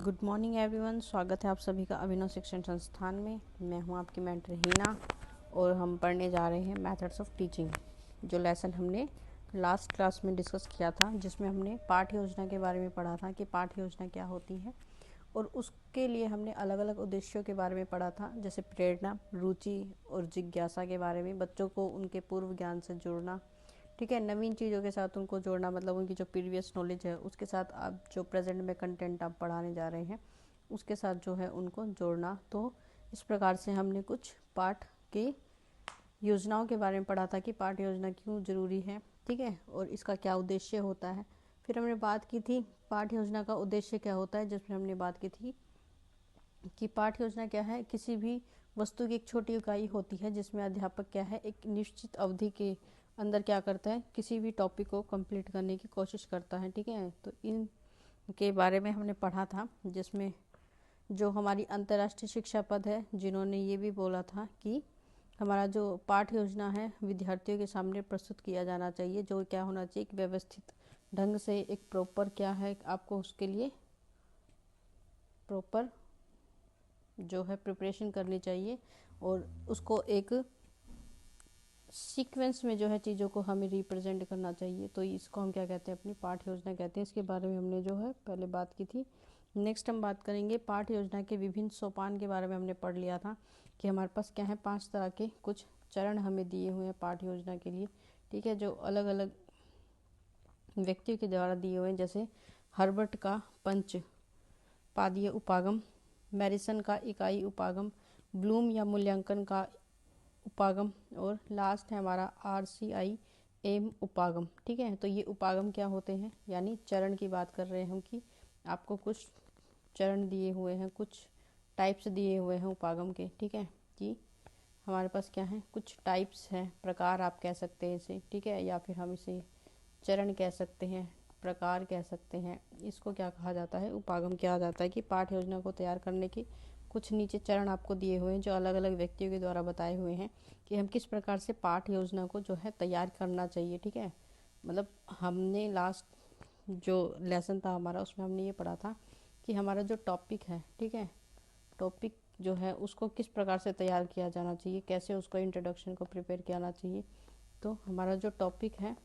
Good morning everyone, स्वागत है आप सभी का अभिनव शिक्षण संस्थान में। मैं हूं आपकी मेंटर हीना और हम पढ़ने जा रहे हैं मेथड्स ऑफ टीचिंग, जो लेसन हमने लास्ट क्लास में डिस्कस किया था, जिसमें हमने पाठ्य योजना के बारे में पढ़ा था कि पाठ्य योजना क्या होती है और उसके लिए हमने अलग अलग उद्देश्यों के बारे में पढ़ा था, जैसे प्रेरणा, रुचि और जिज्ञासा के बारे में, बच्चों को उनके पूर्व ज्ञान से जोड़ना, ठीक है, नवीन चीज़ों के साथ उनको जोड़ना, मतलब उनकी जो प्रीवियस नॉलेज है उसके साथ आप जो प्रेजेंट में कंटेंट आप पढ़ाने जा रहे हैं उसके साथ जो है उनको जोड़ना। तो इस प्रकार से हमने कुछ पाठ की योजनाओं के बारे में पढ़ा था कि पाठ योजना क्यों ज़रूरी है, ठीक है, और इसका क्या उद्देश्य होता है। फिर हमने बात की थी पाठ योजना का उद्देश्य क्या होता है, जिसमें हमने बात की थी कि पाठ योजना क्या है, किसी भी वस्तु की एक छोटी इकाई होती है जिसमें अध्यापक क्या है एक निश्चित अवधि के अंदर क्या करता है, किसी भी टॉपिक को कंप्लीट करने की कोशिश करता है, ठीक है। तो इन के बारे में हमने पढ़ा था, जिसमें जो हमारी अंतर्राष्ट्रीय शिक्षा पद है, जिन्होंने ये भी बोला था कि हमारा जो पाठ योजना है विद्यार्थियों के सामने प्रस्तुत किया जाना चाहिए, जो क्या होना चाहिए, एक व्यवस्थित ढंग से, एक प्रॉपर क्या है, आपको उसके लिए प्रॉपर जो है प्रिपरेशन करनी चाहिए और उसको एक सीक्वेंस में जो है चीज़ों को हमें रिप्रेजेंट करना चाहिए। तो इसको हम क्या कहते हैं, अपनी पाठ योजना कहते हैं। इसके बारे में हमने जो है पहले बात की थी। नेक्स्ट हम बात करेंगे पाठ योजना के विभिन्न सोपान के बारे में। हमने पढ़ लिया था कि हमारे पास क्या है, 5 तरह के कुछ चरण हमें दिए हुए हैं पाठ योजना के लिए, ठीक है, जो अलग अलग व्यक्तियों के द्वारा दिए हुए हैं, जैसे हर्बर्ट का पंच पादीय उपागम, मैरिसन का इकाई उपागम, ब्लूम या मूल्यांकन का उपागम, और लास्ट है हमारा RCIM उपागम, ठीक है। तो ये उपागम क्या होते हैं, यानी चरण की बात कर रहे हैं हम कि आपको कुछ चरण दिए हुए हैं, कुछ टाइप्स दिए हुए हैं उपागम के, ठीक है, कि हमारे पास क्या है, कुछ टाइप्स हैं, प्रकार आप कह सकते हैं इसे, ठीक है, या फिर हम इसे चरण कह सकते हैं, प्रकार कह सकते हैं। इसको क्या कहा जाता है, उपागम किया जाता है कि पाठ योजना को तैयार करने के कुछ नीचे चरण आपको दिए हुए हैं, जो अलग अलग व्यक्तियों के द्वारा बताए हुए हैं कि हम किस प्रकार से पाठ योजना को जो है तैयार करना चाहिए, ठीक है। मतलब हमने लास्ट जो लेसन था हमारा, उसमें हमने ये पढ़ा था कि हमारा जो टॉपिक है, ठीक है, टॉपिक जो है उसको किस प्रकार से तैयार किया जाना चाहिए, कैसे उसको इंट्रोडक्शन को प्रिपेयर किया चाहिए। तो हमारा जो टॉपिक है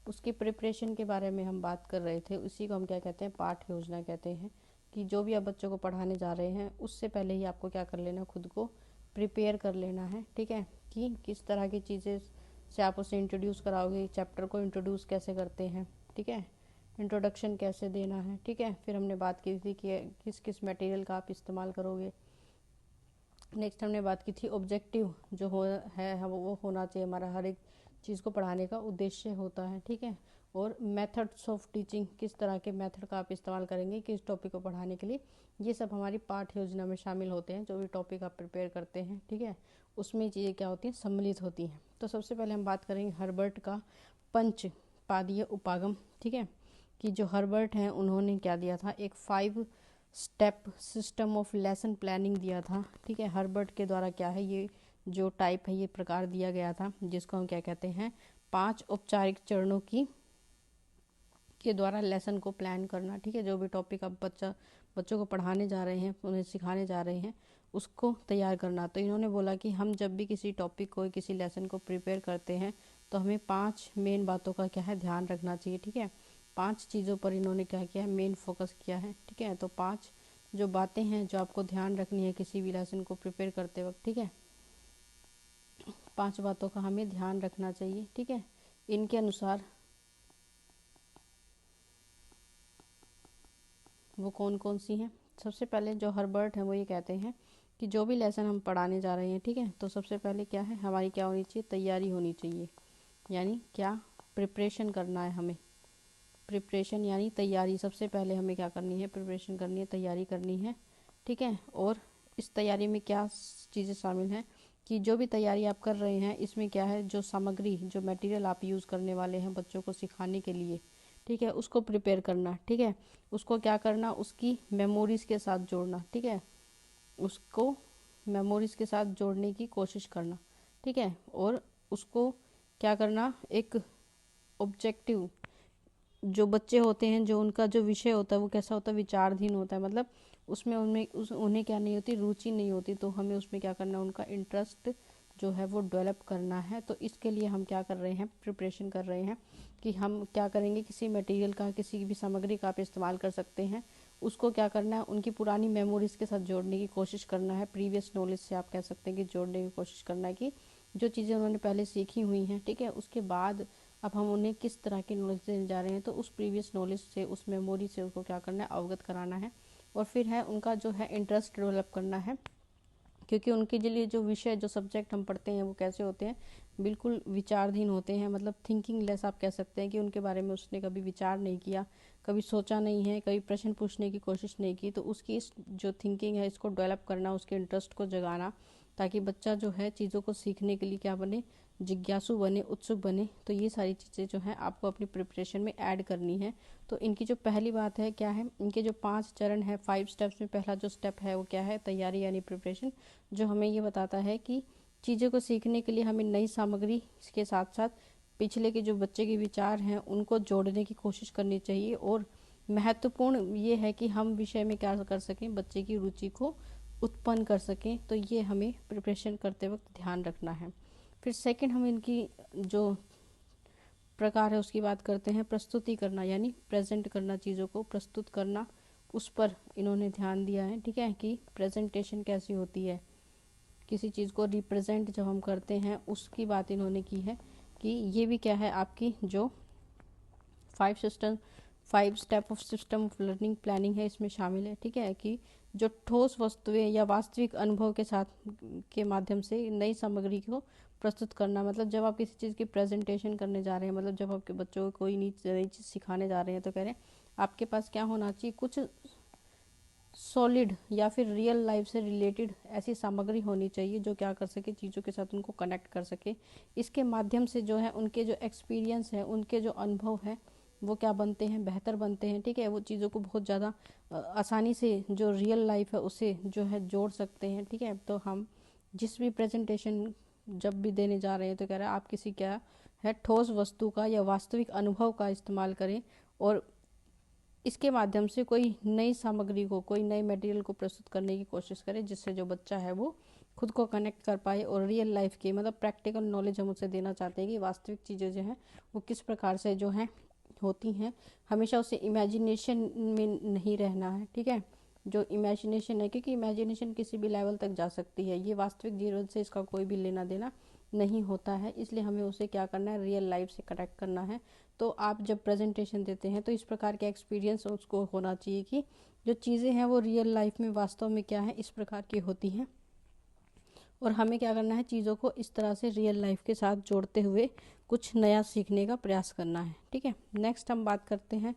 उसकी प्रिपरेशन के बारे में हम बात कर रहे थे, उसी को हम क्या कहते हैं, पाठ योजना कहते हैं। कि जो भी आप बच्चों को पढ़ाने जा रहे हैं उससे पहले ही आपको क्या कर लेना, खुद को प्रिपेयर कर लेना है, ठीक है, कि किस तरह की चीज़ें से आप उसे इंट्रोड्यूस कराओगे, चैप्टर को इंट्रोड्यूस कैसे करते हैं, ठीक है, इंट्रोडक्शन कैसे देना है, ठीक है। फिर हमने बात की थी कि किस किस मटेरियल का आप इस्तेमाल करोगे। नेक्स्ट हमने बात की थी ऑब्जेक्टिव जो है वो होना चाहिए, हमारा हर एक चीज़ को पढ़ाने का उद्देश्य होता है, ठीक है। और मेथड्स ऑफ टीचिंग, किस तरह के मेथड का आप इस्तेमाल करेंगे किस टॉपिक को पढ़ाने के लिए, ये सब हमारी पाठ्य योजना में शामिल होते हैं। जो भी टॉपिक आप प्रिपेयर करते हैं, ठीक है, उसमें चीज़ें क्या होती हैं, सम्मिलित होती हैं। तो सबसे पहले हम बात करेंगे हर्बर्ट का पंच पादीय उपागम, ठीक है, कि जो हर्बर्ट हैं उन्होंने क्या दिया था, एक 5 step system of lesson planning दिया था, ठीक है। हर्बर्ट के द्वारा क्या है, ये जो टाइप है, ये प्रकार दिया गया था, जिसको हम क्या कहते हैं, 5 औपचारिक चरणों की के द्वारा लेसन को प्लान करना, ठीक है। जो भी टॉपिक आप बच्चों को पढ़ाने जा रहे हैं, उन्हें सिखाने जा रहे हैं, उसको तैयार करना। तो इन्होंने बोला कि हम जब भी किसी टॉपिक को, किसी लेसन को प्रिपेयर करते हैं तो हमें 5 मेन बातों का क्या है, ध्यान रखना चाहिए, ठीक है। 5 चीज़ों पर इन्होंने क्या किया है, मेन फोकस किया है, ठीक है। तो 5 जो बातें हैं जो आपको ध्यान रखनी है किसी भी लेसन को प्रिपेयर करते वक्त, ठीक है, 5 बातों का हमें ध्यान रखना चाहिए, ठीक है। इनके अनुसार वो कौन कौन सी हैं। सबसे पहले जो हर्बर्ट है वो ये कहते हैं कि जो भी लेसन हम पढ़ाने जा रहे हैं, ठीक है, तो सबसे पहले क्या है, हमारी क्या होनी चाहिए, तैयारी होनी चाहिए। यानी क्या, प्रिपरेशन करना है हमें, प्रिपरेशन यानी तैयारी। सबसे पहले हमें क्या करनी है, प्रिपरेशन करनी है, तैयारी करनी है, ठीक है। और इस तैयारी में क्या चीज़ें शामिल हैं कि जो भी तैयारी आप कर रहे हैं इसमें क्या है, जो सामग्री, जो मटेरियल आप यूज़ करने वाले हैं बच्चों को सिखाने के लिए, ठीक है, उसको प्रिपेयर करना, ठीक है। उसको क्या करना, उसकी मेमोरीज़ के साथ जोड़ना, ठीक है, उसको मेमोरीज़ के साथ जोड़ने की कोशिश करना, ठीक है। और उसको क्या करना, एक ऑब्जेक्टिव जो बच्चे होते हैं, जो उनका जो विषय होता है वो कैसा होता है, विचारधीन होता है, मतलब उसमें उन्हें क्या नहीं होती, रुचि नहीं होती। तो हमें उसमें क्या करना है, उनका इंटरेस्ट जो है वो डेवलप करना है। तो इसके लिए हम क्या कर रहे हैं, प्रिपरेशन कर रहे हैं कि हम क्या करेंगे, किसी मटेरियल का, किसी भी सामग्री का आप इस्तेमाल कर सकते हैं। उसको क्या करना है, उनकी पुरानी मेमोरीज के साथ जोड़ने की कोशिश करना है, प्रीवियस नॉलेज से आप कह सकते हैं कि जोड़ने की कोशिश करना है, कि जो चीज़ें उन्होंने पहले सीखी हुई हैं, ठीक है, उसके बाद अब हम उन्हें किस तरह की नॉलेज देने जा रहे हैं। तो उस प्रीवियस नॉलेज से, उस मेमोरी से उसको क्या करना है, अवगत कराना है। और फिर है उनका जो है इंटरेस्ट डेवलप करना है, क्योंकि उनके लिए जो विषय, जो सब्जेक्ट हम पढ़ते हैं वो कैसे होते हैं, बिल्कुल विचारधीन होते हैं, मतलब थिंकिंग लेस आप कह सकते हैं, कि उनके बारे में उसने कभी विचार नहीं किया, कभी सोचा नहीं है, कभी प्रश्न पूछने की कोशिश नहीं की। तो उसकी इस जो थिंकिंग है इसको डेवलप करना, उसके इंटरेस्ट को जगाना, ताकि बच्चा जो है चीज़ों को सीखने के लिए क्या बने, जिज्ञासु बने, उत्सुक बने। तो ये सारी चीज़ें जो है आपको अपनी प्रिपरेशन में ऐड करनी है। तो इनकी जो पहली बात है क्या है, इनके जो 5 चरण है, 5 स्टेप्स में पहला जो स्टेप है वो क्या है, तैयारी यानी प्रिपरेशन, जो हमें ये बताता है कि चीज़ों को सीखने के लिए हमें नई सामग्री के साथ साथ पिछले के जो बच्चे के विचार हैं उनको जोड़ने की कोशिश करनी चाहिए। और महत्वपूर्ण ये है कि हम विषय में क्या कर सकें, बच्चे की रुचि को उत्पन्न कर सकें। तो ये हमें प्रिपरेशन करते वक्त ध्यान रखना है। फिर सेकंड हम इनकी जो प्रकार है उसकी बात करते हैं, प्रस्तुति करना यानी प्रेजेंट करना, चीज़ों को प्रस्तुत करना, उस पर इन्होंने ध्यान दिया है, ठीक है, कि प्रेजेंटेशन कैसी होती है, किसी चीज़ को रिप्रेजेंट जब हम करते हैं उसकी बात इन्होंने की है। कि ये भी क्या है, आपकी जो 5 step of system of learning planning है इसमें शामिल है, ठीक है, कि जो ठोस वस्तुएं या वास्तविक अनुभव के साथ के माध्यम से नई सामग्री को प्रस्तुत करना। मतलब जब आप किसी चीज़ की प्रेजेंटेशन करने जा रहे हैं, मतलब जब आपके बच्चों को कोई नई चीज़ सिखाने जा रहे हैं, तो कह रहे हैं आपके पास क्या होना चाहिए, कुछ सॉलिड या फिर रियल लाइफ से रिलेटेड ऐसी सामग्री होनी चाहिए जो क्या कर सके, चीज़ों के साथ उनको कनेक्ट कर सके। इसके माध्यम से जो है उनके जो एक्सपीरियंस है, उनके जो अनुभव है वो क्या बनते हैं, बेहतर बनते हैं, ठीक है। वो चीज़ों को बहुत ज़्यादा आसानी से जो रियल लाइफ है उसे जो है जोड़ सकते हैं, ठीक है। तो हम जिस भी प्रेजेंटेशन जब भी देने जा रहे हैं तो कह रहे हैं आप किसी क्या है ठोस वस्तु का या वास्तविक अनुभव का इस्तेमाल करें और इसके माध्यम से कोई नई सामग्री को, कोई नए मटेरियल को प्रस्तुत करने की कोशिश करें, जिससे जो बच्चा है वो खुद को कनेक्ट कर पाए और रियल लाइफ की, मतलब प्रैक्टिकल नॉलेज हम उसे देना चाहते हैं कि वास्तविक चीज़ें जो हैं वो किस प्रकार से जो हैं होती हैं। हमेशा उसे इमेजिनेशन में नहीं रहना है, ठीक है। जो इमेजिनेशन है, क्योंकि इमेजिनेशन किसी भी लेवल तक जा सकती है, ये वास्तविक जीवन से इसका कोई भी लेना देना नहीं होता है, इसलिए हमें उसे क्या करना है, रियल लाइफ से कनेक्ट करना है। तो आप जब प्रेजेंटेशन देते हैं तो इस प्रकार का एक्सपीरियंस उसको होना चाहिए कि जो चीज़ें हैं वो रियल लाइफ में वास्तव में क्या है, इस प्रकार की होती हैं। और हमें क्या करना है, चीज़ों को इस तरह से रियल लाइफ के साथ जोड़ते हुए कुछ नया सीखने का प्रयास करना है, ठीक है। नेक्स्ट हम बात करते हैं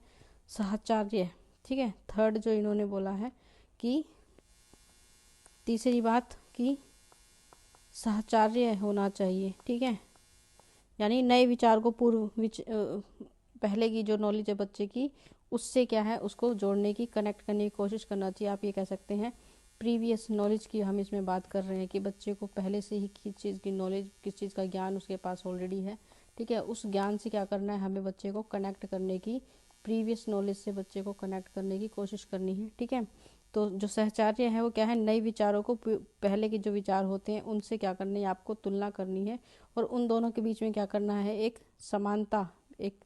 साहचर्य, ठीक है। थर्ड जो इन्होंने बोला है कि तीसरी बात कि साहचर्य होना चाहिए, ठीक है, यानी नए विचार को पहले की जो नॉलेज है बच्चे की उससे क्या है, उसको जोड़ने की, कनेक्ट करने की कोशिश करना चाहिए। आप ये कह सकते हैं प्रीवियस नॉलेज की हम इसमें बात कर रहे हैं कि बच्चे को पहले से ही किस चीज़ की नॉलेज, किस चीज़ का ज्ञान उसके पास ऑलरेडी है, ठीक है। उस ज्ञान से क्या करना है, हमें बच्चे को कनेक्ट करने की, प्रीवियस नॉलेज से बच्चे को कनेक्ट करने की कोशिश करनी है, ठीक है। तो जो सहचार्य है वो क्या है, नए विचारों को पहले के जो विचार होते हैं उनसे क्या करनी है, आपको तुलना करनी है और उन दोनों के बीच में क्या करना है, एक समानता, एक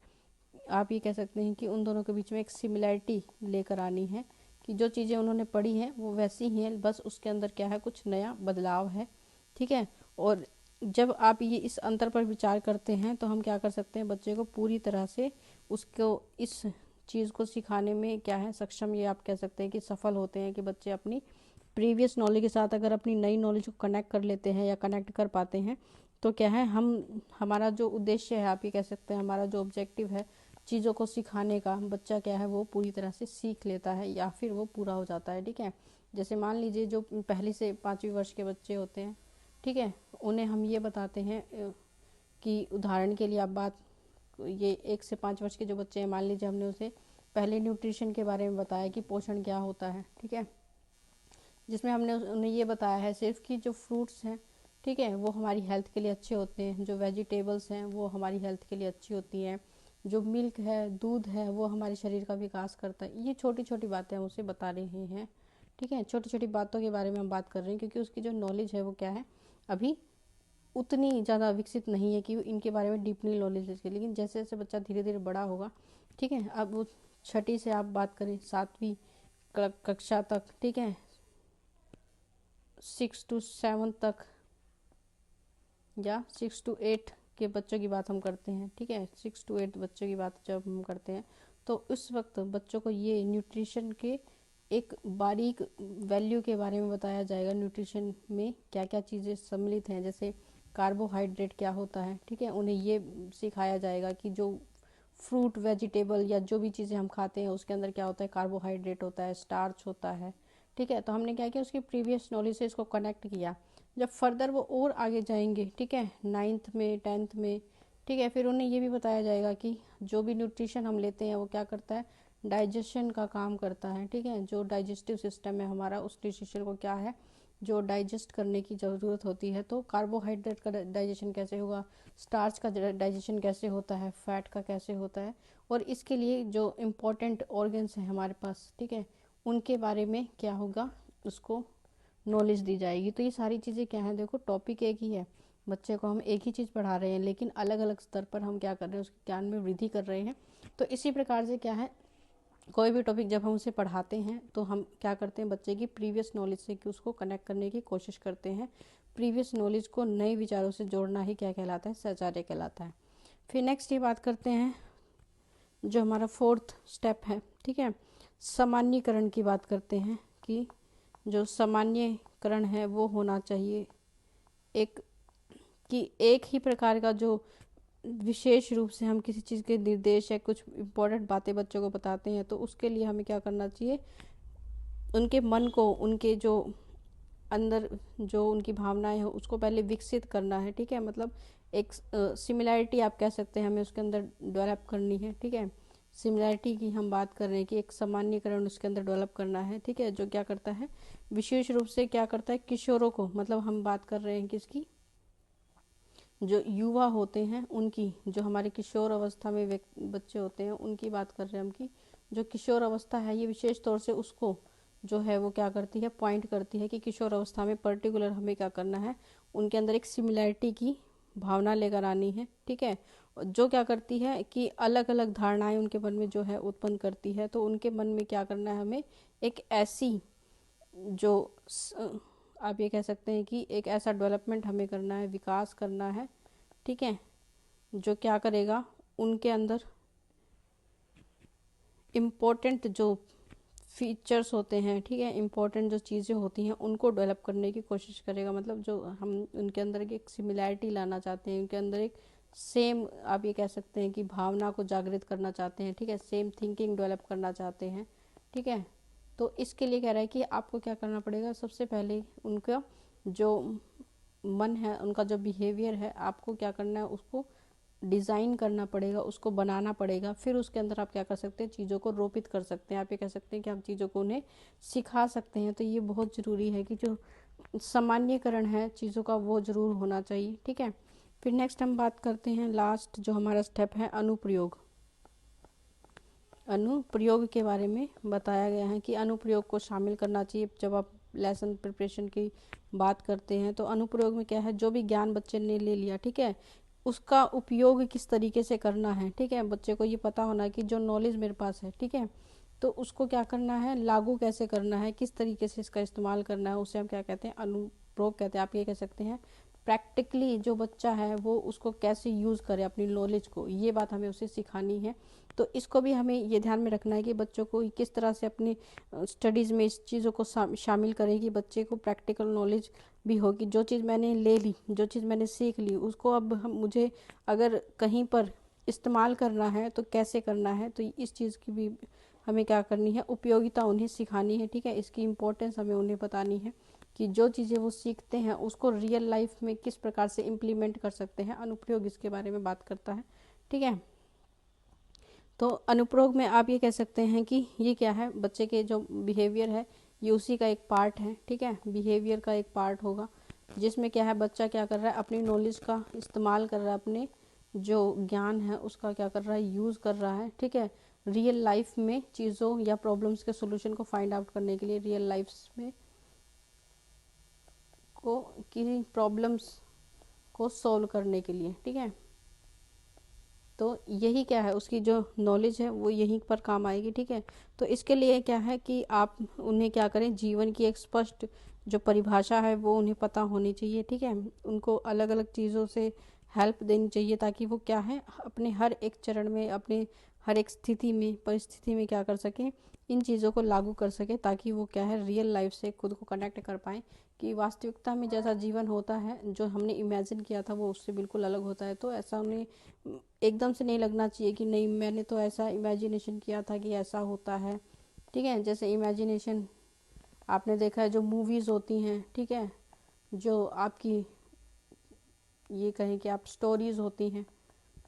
आप ये कह सकते हैं कि उन दोनों के बीच में एक सिमिलैरिटी लेकर आनी है कि जो चीज़ें उन्होंने पढ़ी हैं वो वैसी ही हैं, बस उसके अंदर क्या है, कुछ नया बदलाव है, ठीक है। और जब आप ये इस अंतर पर विचार करते हैं तो हम क्या कर सकते हैं, बच्चे को पूरी तरह से उसको इस चीज़ को सिखाने में क्या है सक्षम, ये आप कह सकते हैं कि सफल होते हैं कि बच्चे अपनी प्रीवियस नॉलेज के साथ अगर अपनी नई नॉलेज को कनेक्ट कर लेते हैं या कनेक्ट कर पाते हैं तो क्या है, हमारा जो उद्देश्य है, आप ये कह सकते हैं हमारा जो ऑब्जेक्टिव है चीज़ों को सिखाने का, बच्चा क्या है वो पूरी तरह से सीख लेता है या फिर वो पूरा हो जाता है, ठीक है। जैसे मान लीजिए जो पहली से 5वीं वर्ष के बच्चे होते हैं, ठीक है, उन्हें हम ये बताते हैं कि उदाहरण के लिए आप बात, ये 1 से 5 वर्ष के जो बच्चे हैं, मान लीजिए हमने उसे पहले न्यूट्रिशन के बारे में बताया कि पोषण क्या होता है, ठीक है, जिसमें हमने उन्हें ये बताया है सिर्फ कि जो फ्रूट्स हैं, ठीक है, वो हमारी हेल्थ के लिए अच्छे होते हैं, जो वेजिटेबल्स हैं वो हमारी हेल्थ के लिए अच्छी होती हैं, जो मिल्क है, दूध है, वो हमारे शरीर का विकास करता है। ये छोटी छोटी बातें हम उसे बता रहे हैं, ठीक है। छोटी छोटी बातों के बारे में हम बात कर रहे हैं, क्योंकि उसकी जो नॉलेज है वो क्या है, अभी उतनी ज़्यादा विकसित नहीं है कि इनके बारे में डीपली नॉलेज ले। लेकिन जैसे जैसे बच्चा धीरे धीरे बड़ा होगा, ठीक है, अब वो छठी से आप बात करें 7वीं कक्षा तक, ठीक है, 6 to 7 तक, या 6 to 8 के बच्चों की बात हम करते हैं, ठीक है, 6 to 8 बच्चों की बात जब हम करते हैं, तो उस वक्त बच्चों को ये न्यूट्रिशन के एक बारीक वैल्यू के बारे में बताया जाएगा। न्यूट्रिशन में क्या क्या चीज़ें सम्मिलित हैं, जैसे कार्बोहाइड्रेट क्या होता है, ठीक है, उन्हें ये सिखाया जाएगा कि जो फ्रूट, वेजिटेबल या जो भी चीज़ें हम खाते हैं उसके अंदर क्या होता है, कार्बोहाइड्रेट होता है, स्टार्च होता है, ठीक है। तो हमने क्या किया, उसकी प्रीवियस नॉलेज से इसको कनेक्ट किया। जब फर्दर वो और आगे जाएंगे, ठीक है, 9th में, 10th में, ठीक है, फिर उन्हें ये भी बताया जाएगा कि जो भी न्यूट्रिशन हम लेते हैं वो क्या करता है, डाइजेशन का काम करता है, ठीक है। जो डाइजेस्टिव सिस्टम है हमारा, उस न्यूट्रिशन को क्या है, जो डाइजेस्ट करने की ज़रूरत होती है। तो कार्बोहाइड्रेट का डाइजेशन कैसे होगा, स्टार्च का डाइजेशन कैसे होता है, फैट का कैसे होता है, और इसके लिए जो इम्पोर्टेंट ऑर्गन्स हैं हमारे पास, ठीक है, उनके बारे में क्या होगा, उसको नॉलेज दी जाएगी। तो ये सारी चीज़ें क्या है, देखो टॉपिक एक ही है, बच्चे को हम एक ही चीज़ पढ़ा रहे हैं, लेकिन अलग अलग स्तर पर हम क्या कर रहे हैं, उसके ज्ञान में वृद्धि कर रहे हैं। तो इसी प्रकार से क्या है, कोई भी टॉपिक जब हम उसे पढ़ाते हैं तो हम क्या करते हैं, बच्चे की प्रीवियस नॉलेज से कि उसको कनेक्ट करने की कोशिश करते हैं। प्रीवियस नॉलेज को नए विचारों से जोड़ना ही क्या कहलाता है, सहचार्य कहलाता है। फिर नेक्स्ट ये बात करते हैं, जो हमारा 4th स्टेप है, ठीक है, सामान्यीकरण की बात करते हैं कि जो सामान्यीकरण है वो होना चाहिए एक, कि एक ही प्रकार का जो विशेष रूप से हम किसी चीज़ के निर्देश या कुछ इम्पोर्टेंट बातें बच्चों को बताते हैं, तो उसके लिए हमें क्या करना चाहिए, उनके मन को, उनके जो अंदर जो उनकी भावनाएं हैं उसको पहले विकसित करना है, ठीक है। मतलब एक सिमिलैरिटी आप कह सकते हैं, हमें उसके अंदर डेवलप करनी है, ठीक है। सिमिलैरिटी की हम बात कर रहे हैं कि एक सामान्यीकरण उसके अंदर डेवलप करना है, ठीक है, जो क्या करता है, विशेष रूप से क्या करता है, किशोरों को, मतलब हम बात कर रहे हैं किसकी, जो युवा होते हैं उनकी, जो हमारे किशोर अवस्था में बच्चे होते हैं उनकी बात कर रहे हैं हम, कि जो किशोर अवस्था है ये विशेष तौर से उसको जो है वो क्या करती है, पॉइंट करती है कि किशोर अवस्था में पर्टिकुलर हमें क्या करना है, उनके अंदर एक सिमिलैरिटी की भावना लेकर आनी है, ठीक है, जो क्या करती है कि अलग अलग धारणाएं उनके मन में जो है उत्पन्न करती है। तो उनके मन में क्या करना है, हमें एक ऐसी जो आप ये कह सकते हैं कि एक ऐसा डेवलपमेंट हमें करना है, विकास करना है, ठीक है, जो क्या करेगा, उनके अंदर इम्पोर्टेंट जो फीचर्स होते हैं, ठीक है, इम्पोर्टेंट जो चीज़ें होती हैं उनको डेवलप करने की कोशिश करेगा। मतलब जो हम उनके अंदर एक सिमिलैरिटी लाना चाहते हैं, उनके अंदर एक सेम, आप ये कह सकते हैं कि भावना को जागृत करना चाहते हैं, ठीक है, सेम थिंकिंग डेवलप करना चाहते हैं, ठीक है। तो इसके लिए कह रहा है कि आपको क्या करना पड़ेगा, सबसे पहले उनका जो मन है, उनका जो बिहेवियर है, आपको क्या करना है, उसको डिज़ाइन करना पड़ेगा, उसको बनाना पड़ेगा। फिर उसके अंदर आप क्या कर सकते हैं, चीज़ों को रोपित कर सकते हैं, आप ये कह सकते हैं कि हम चीज़ों को उन्हें सिखा सकते हैं। तो ये बहुत ज़रूरी है कि जो सामान्यकरण है चीज़ों का वो ज़रूर होना चाहिए, ठीक है। फिर नेक्स्ट हम बात करते हैं, लास्ट जो हमारा स्टेप है, अनुप्रयोग। अनुप्रयोग के बारे में बताया गया है कि अनुप्रयोग को शामिल करना चाहिए। जब आप लेसन प्रिपरेशन की बात करते हैं तो अनुप्रयोग में क्या है, जो भी ज्ञान बच्चे ने ले लिया, ठीक है, उसका उपयोग किस तरीके से करना है, ठीक है, बच्चे को ये पता होना है कि जो नॉलेज मेरे पास है, ठीक है, तो उसको क्या करना है, लागू कैसे करना है, किस तरीके से इसका इस्तेमाल करना है, उसे हम क्या कहते हैं, अनुप्रयोग कहते हैं। आप ये कह सकते हैं प्रैक्टिकली जो बच्चा है वो उसको कैसे यूज़ करे अपनी नॉलेज को, ये बात हमें उसे सिखानी है। तो इसको भी हमें ये ध्यान में रखना है कि बच्चों को किस तरह से अपनी स्टडीज़ में इस चीज़ों को शामिल करें कि बच्चे को प्रैक्टिकल नॉलेज भी होगी। जो चीज़ मैंने ले ली, जो चीज़ मैंने सीख ली, उसको अब मुझे अगर कहीं पर इस्तेमाल करना है तो कैसे करना है, तो इस चीज़ की भी हमें क्या करनी है, उपयोगिता उन्हें सिखानी है, ठीक है, इसकी इम्पोर्टेंस हमें उन्हें बतानी है कि जो चीज़ें वो सीखते हैं उसको रियल लाइफ में किस प्रकार से इम्प्लीमेंट कर सकते हैं। अनुप्रयोग इसके बारे में बात करता है, ठीक है। तो अनुप्रयोग में आप ये कह सकते हैं कि ये क्या है, बच्चे के जो बिहेवियर है ये उसी का एक पार्ट है, ठीक है, बिहेवियर का एक पार्ट होगा, जिसमें क्या है, बच्चा क्या कर रहा है, अपनी नॉलेज का इस्तेमाल कर रहा है अपने जो ज्ञान है उसका क्या कर रहा है, यूज़ कर रहा है, ठीक है, रियल लाइफ में चीज़ों या प्रॉब्लम्स के सोल्यूशन को फाइंड आउट करने के लिए, रियल लाइफ में को की प्रॉब्लम्स को सॉल्व करने के लिए, ठीक है। तो यही क्या है, उसकी जो नॉलेज है वो यहीं पर काम आएगी, ठीक है। तो इसके लिए क्या है कि आप उन्हें क्या करें, जीवन की एक स्पष्ट जो परिभाषा है वो उन्हें पता होनी चाहिए, ठीक है। उनको अलग अलग चीज़ों से हेल्प देनी चाहिए ताकि वो क्या है, अपने हर एक चरण में, अपने हर एक स्थिति में, परिस्थिति में क्या कर सकें, इन चीज़ों को लागू कर सके, ताकि वो क्या है, रियल लाइफ से खुद को कनेक्ट कर पाएँ कि वास्तविकता में जैसा जीवन होता है, जो हमने इमेजिन किया था वो उससे बिल्कुल अलग होता है। तो ऐसा उन्हें एकदम से नहीं लगना चाहिए कि नहीं, मैंने तो ऐसा इमेजिनेशन किया था कि ऐसा होता है, ठीक है। जैसे इमेजिनेशन आपने देखा है, जो मूवीज़ होती हैं, ठीक है, जो आपकी ये कहें कि आप स्टोरीज़ होती हैं,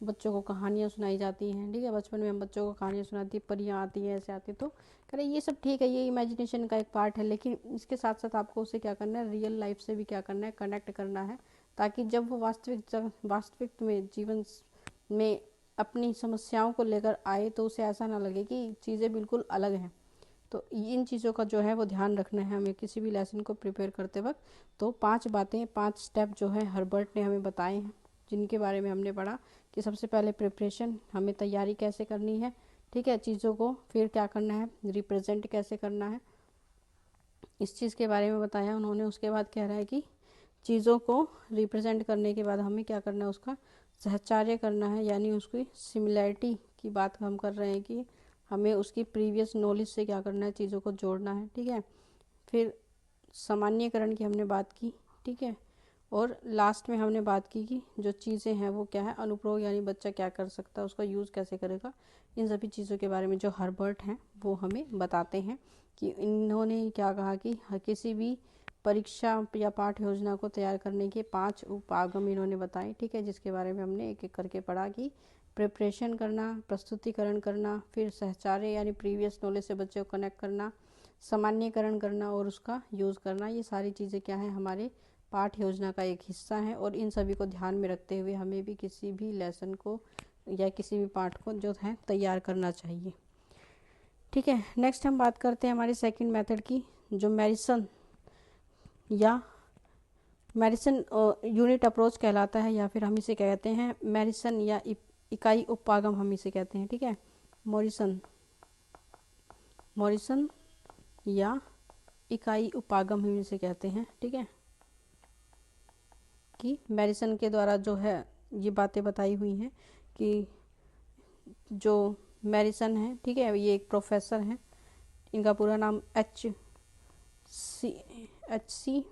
बच्चों को कहानियाँ सुनाई जाती हैं, ठीक है। बचपन में हम बच्चों को कहानियाँ सुनाती, परियाँ आती हैं, ऐसे आती, तो कह रहे ये सब ठीक है, ये इमेजिनेशन का एक पार्ट है, लेकिन इसके साथ साथ आपको उसे क्या करना है, रियल लाइफ से भी क्या करना है, कनेक्ट करना है, ताकि जब वो वास्तविक में जीवन में अपनी समस्याओं को लेकर आए तो उसे ऐसा ना लगे कि चीज़ें बिल्कुल अलग हैं। तो इन चीज़ों का जो है वो ध्यान रखना है हमें किसी भी लेसन को प्रिपेयर करते वक्त। तो 5 बातें, 5 स्टेप जो है हर्बर्ट ने हमें बताए हैं, जिनके बारे में हमने पढ़ा कि सबसे पहले प्रिपरेशन, हमें तैयारी कैसे करनी है, ठीक है, चीज़ों को, फिर क्या करना है, रिप्रेजेंट कैसे करना है, इस चीज़ के बारे में बताया उन्होंने। उसके बाद कह रहा है कि चीज़ों को रिप्रेजेंट करने के बाद हमें क्या करना है, उसका सहचार्य करना है, यानी उसकी सिमिलैरिटी की बात हम कर रहे हैं कि हमें उसकी प्रीवियस नॉलेज से क्या करना है, चीज़ों को जोड़ना है, ठीक है। फिर सामान्यकरण की हमने बात की, ठीक है। और लास्ट में हमने बात की कि जो चीज़ें हैं वो क्या है, अनुप्रयोग, यानी बच्चा क्या कर सकता है, उसका यूज़ कैसे करेगा, इन सभी चीज़ों के बारे में जो हर्बर्ट हैं वो हमें बताते हैं कि इन्होंने क्या कहा कि किसी भी परीक्षा या पाठ योजना को तैयार करने के 5 उपागम इन्होंने बताए, ठीक है, जिसके बारे में हमने एक एक करके पढ़ा कि प्रिपरेशन करना, प्रस्तुतिकरण करना, फिर सहचार्य यानी प्रीवियस नॉलेज से बच्चे को कनेक्ट करना, सामान्यकरण करना और उसका यूज़ करना। ये सारी चीज़ें क्या है, हमारे पाठ योजना का एक हिस्सा है, और इन सभी को ध्यान में रखते हुए हमें भी किसी भी लेसन को या किसी भी पाठ को जो है तैयार करना चाहिए, ठीक है। नेक्स्ट हम बात करते हैं हमारी सेकंड मेथड की, जो मैरिसन यूनिट अप्रोच कहलाता है, या फिर हम इसे कहते हैं मैरिसन या इकाई उपागम हम इसे कहते हैं, ठीक है। मॉरिसन या इकाई उपागम हम इसे कहते हैं, ठीक है, कि मैरिसन के द्वारा जो है ये बातें बताई हुई हैं कि जो मैरिसन है, ठीक है, ये एक प्रोफेसर हैं, इनका पूरा नाम एच सी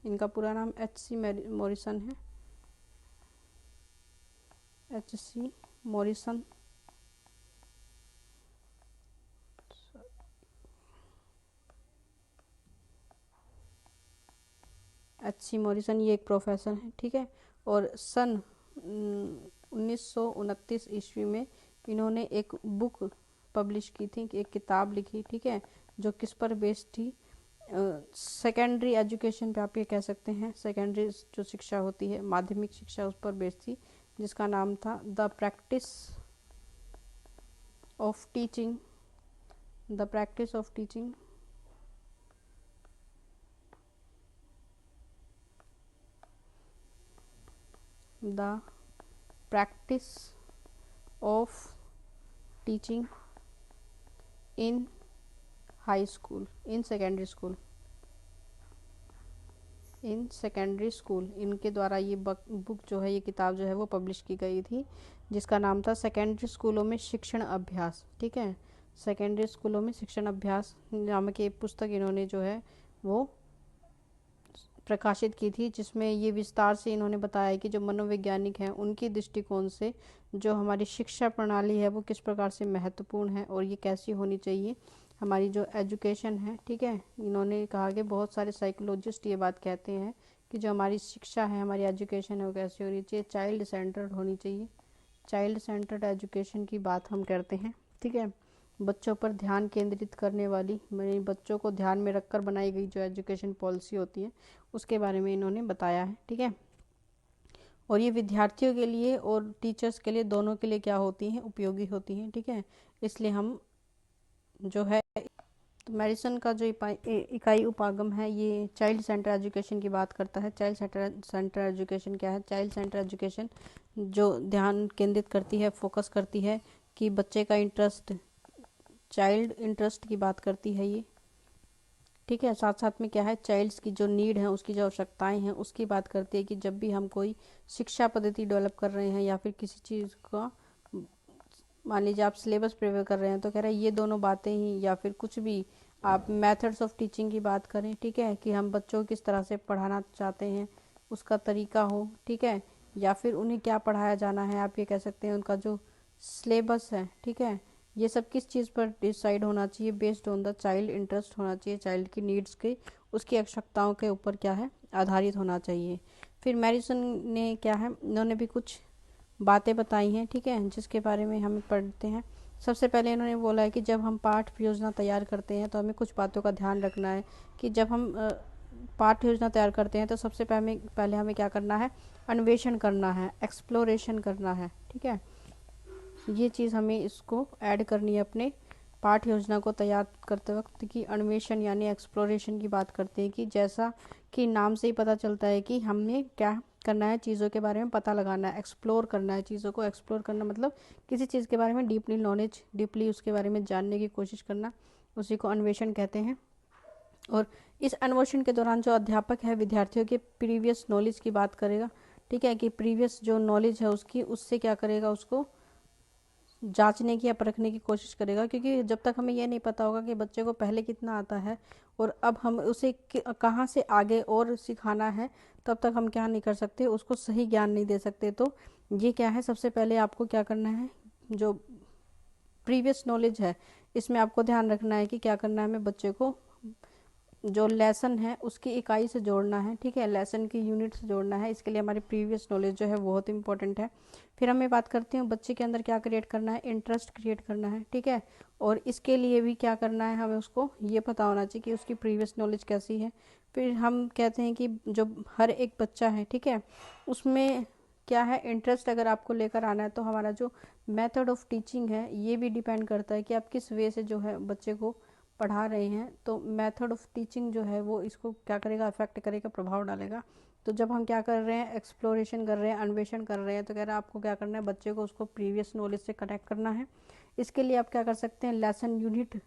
इनका पूरा नाम H.C. मॉरिसन है, H.C. Morrison, H.C. मॉरिसन ये एक प्रोफेसर हैं, ठीक है। और सन 1929 ईस्वी में इन्होंने एक बुक पब्लिश की थी, एक किताब लिखी, ठीक है, जो किस पर बेस्ड थी, सेकेंडरी एजुकेशन पे आप ये कह सकते हैं, सेकेंडरी जो शिक्षा होती है, माध्यमिक शिक्षा, उस पर बेस्ड थी, जिसका नाम था the practice of teaching the practice of teaching the practice of teaching in high school, in secondary school, इनके द्वारा ये बुक जो है, ये किताब जो है वो पब्लिश की गई थी, जिसका नाम था सेकेंडरी स्कूलों में शिक्षण अभ्यास, ठीक है। सेकेंडरी स्कूलों में शिक्षण अभ्यास नामक एक पुस्तक इन्होंने जो है वो प्रकाशित की थी, जिसमें ये विस्तार से इन्होंने बताया कि जो मनोवैज्ञानिक हैं उनकी दृष्टिकोण से जो हमारी शिक्षा प्रणाली है वो किस प्रकार से महत्वपूर्ण है और ये कैसी होनी चाहिए, हमारी जो एजुकेशन है, ठीक है। इन्होंने कहा कि बहुत सारे साइकोलॉजिस्ट ये बात कहते हैं कि जो हमारी शिक्षा है, हमारी एजुकेशन है, वो कैसी होनी चाहिए, चाइल्ड सेंटर्ड होनी चाहिए, चाइल्ड सेंटर्ड एजुकेशन की बात हम करते हैं, ठीक है। बच्चों पर ध्यान केंद्रित करने वाली, बच्चों को ध्यान में रखकर बनाई गई जो एजुकेशन पॉलिसी होती है उसके बारे में इन्होंने बताया है, ठीक है। और ये विद्यार्थियों के लिए और टीचर्स के लिए, दोनों के लिए क्या होती हैं, उपयोगी होती हैं। ठीक है, इसलिए हम जो है तो मेडिसन का जो इकाई उपागम है ये चाइल्ड सेंटर एजुकेशन की बात करता है। चाइल्ड सेंटर एजुकेशन क्या है? चाइल्ड सेंटर एजुकेशन जो ध्यान केंद्रित करती है, फोकस करती है कि बच्चे का इंटरेस्ट, चाइल्ड इंटरेस्ट की बात करती है ये। ठीक है, साथ साथ में क्या है, चाइल्ड्स की जो नीड है, उसकी जो आवश्यकताएं हैं उसकी बात करती है कि जब भी हम कोई शिक्षा पद्धति डेवलप कर रहे हैं या फिर किसी चीज़ का, मान लीजिए आप सिलेबस प्रिपेयर कर रहे हैं, तो कह रहे हैं ये दोनों बातें ही, या फिर कुछ भी आप मेथड्स ऑफ टीचिंग की बात करें, ठीक है, कि हम बच्चों को किस तरह से पढ़ाना चाहते हैं, उसका तरीका हो, ठीक है, या फिर उन्हें क्या पढ़ाया जाना है, आप ये कह सकते हैं उनका जो सिलेबस है, ठीक है, ये सब किस चीज़ पर डिसाइड होना चाहिए, based on the child interest होना चाहिए, चाइल्ड की नीड्स के, उसकी आवश्यकताओं के ऊपर क्या है, आधारित होना चाहिए। फिर मैरिसन ने क्या है, इन्होंने भी कुछ बातें बताई हैं, ठीक है, जिसके बारे में हम पढ़ते हैं। सबसे पहले इन्होंने बोला है कि जब हम पाठ योजना तैयार करते हैं तो हमें कुछ बातों का ध्यान रखना है कि जब हम पाठ योजना तैयार करते हैं तो सबसे पहले हमें क्या करना है, अन्वेषण करना है, एक्सप्लोरेशन करना है। ठीक है, ये चीज़ हमें इसको ऐड करनी है अपने पाठ योजना को तैयार करते वक्त कि अन्वेषण यानी एक्सप्लोरेशन की बात करते हैं कि जैसा कि नाम से ही पता चलता है कि हमने क्या करना है, चीज़ों के बारे में पता लगाना है, एक्सप्लोर करना है, चीज़ों को एक्सप्लोर करना मतलब किसी चीज़ के बारे में डीपली नॉलेज, डीपली उसके बारे में जानने की कोशिश करना, उसी को अन्वेषण कहते हैं। और इस अन्वेषण के दौरान जो अध्यापक है विद्यार्थियों के प्रीवियस नॉलेज की बात करेगा। ठीक है, कि प्रीवियस जो नॉलेज है उसकी, उससे क्या करेगा, उसको जांचने की या परखने की कोशिश करेगा, क्योंकि जब तक हमें यह नहीं पता होगा कि बच्चे को पहले कितना आता है और अब हम उसे कहाँ से आगे और सिखाना है, तब तक हम क्या नहीं कर सकते, उसको सही ज्ञान नहीं दे सकते। तो ये क्या है, सबसे पहले आपको क्या करना है, जो प्रीवियस नॉलेज है इसमें आपको ध्यान रखना है कि क्या करना है, हमें बच्चे को जो लेसन है उसकी इकाई से जोड़ना है। ठीक है, लेसन की यूनिट से जोड़ना है, इसके लिए हमारी प्रीवियस नॉलेज जो है बहुत इंपॉर्टेंट है। फिर हमें बात करते हैं बच्चे के अंदर क्या क्रिएट करना है, इंटरेस्ट क्रिएट करना है। ठीक है, और इसके लिए भी क्या करना है, हमें उसको ये पता होना चाहिए कि उसकी प्रीवियस नॉलेज कैसी है। फिर हम कहते हैं कि जो हर एक बच्चा है, ठीक है, उसमें क्या है, इंटरेस्ट अगर आपको लेकर आना है तो हमारा जो मेथड ऑफ टीचिंग है ये भी डिपेंड करता है कि आप किस वे से जो है बच्चे को पढ़ा रहे हैं। तो मेथड ऑफ टीचिंग जो है वो इसको क्या करेगा, अफेक्ट करेगा, प्रभाव डालेगा। तो जब हम क्या कर रहे हैं, एक्सप्लोरेशन कर रहे हैं, अन्वेषण कर रहे हैं, तो कह रहा है आपको क्या करना है, बच्चे को उसको प्रीवियस नॉलेज से कनेक्ट करना है। इसके लिए आप क्या कर सकते हैं, लेसन यूनिट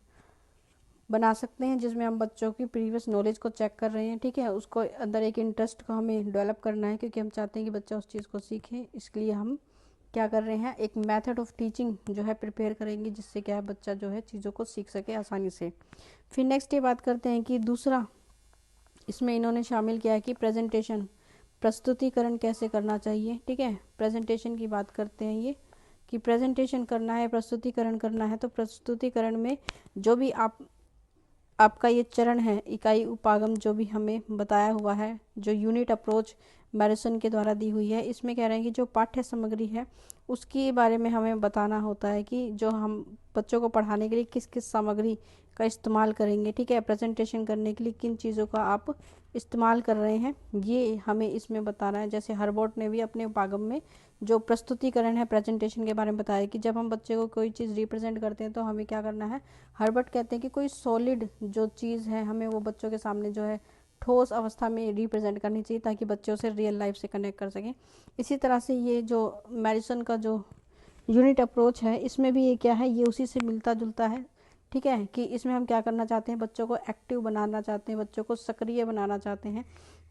बना सकते हैं जिसमें हम बच्चों की प्रीवियस नॉलेज को चेक कर रहे हैं। ठीक है, उसको अंदर एक इंटरेस्ट को हमें डेवलप करना है, क्योंकि हम चाहते हैं कि बच्चा उस चीज़ को सीखे। इसके लिए हम क्या कर रहे हैं, एक मेथड ऑफ टीचिंग जो है प्रिपेयर करेंगे, जिससे क्या है बच्चा जो है चीज़ों को सीख सके आसानी से। फिर नेक्स्ट ये बात करते हैं कि दूसरा इसमें इन्होंने शामिल किया है कि प्रेजेंटेशन, प्रस्तुतिकरण कैसे करना चाहिए। ठीक है, प्रेजेंटेशन की बात करते हैं ये कि प्रेजेंटेशन करना है, प्रस्तुतिकरण करना है, तो प्रस्तुतिकरण में जो भी आपका ये चरण है, इकाई उपागम जो भी हमें बताया हुआ है, जो यूनिट अप्रोच मैरिसन के द्वारा दी हुई है, इसमें कह रहे हैं कि जो पाठ्य सामग्री है उसके बारे में हमें बताना होता है कि जो हम बच्चों को पढ़ाने के लिए किस किस सामग्री का इस्तेमाल करेंगे। ठीक है, प्रेजेंटेशन करने के लिए किन चीज़ों का आप इस्तेमाल कर रहे हैं, ये हमें इसमें बताना है। जैसे हर्बर्ट ने भी अपने उपागम में जो प्रस्तुतिकरण है, प्रेजेंटेशन के बारे में बताया कि जब हम बच्चे को कोई चीज़ रिप्रेजेंट करते हैं तो हमें क्या करना है, हर्बर्ट कहते हैं कि कोई सॉलिड जो चीज़ है हमें वो बच्चों के सामने जो है ठोस अवस्था में रिप्रेजेंट करनी चाहिए, ताकि बच्चे उसे रियल लाइफ से कनेक्ट कर सकें। इसी तरह से ये जो मैरिसन का जो यूनिट अप्रोच है, इसमें भी ये क्या है, ये उसी से मिलता जुलता है। ठीक है, कि इसमें हम क्या करना चाहते हैं, बच्चों को एक्टिव बनाना चाहते हैं, बच्चों को सक्रिय बनाना चाहते हैं।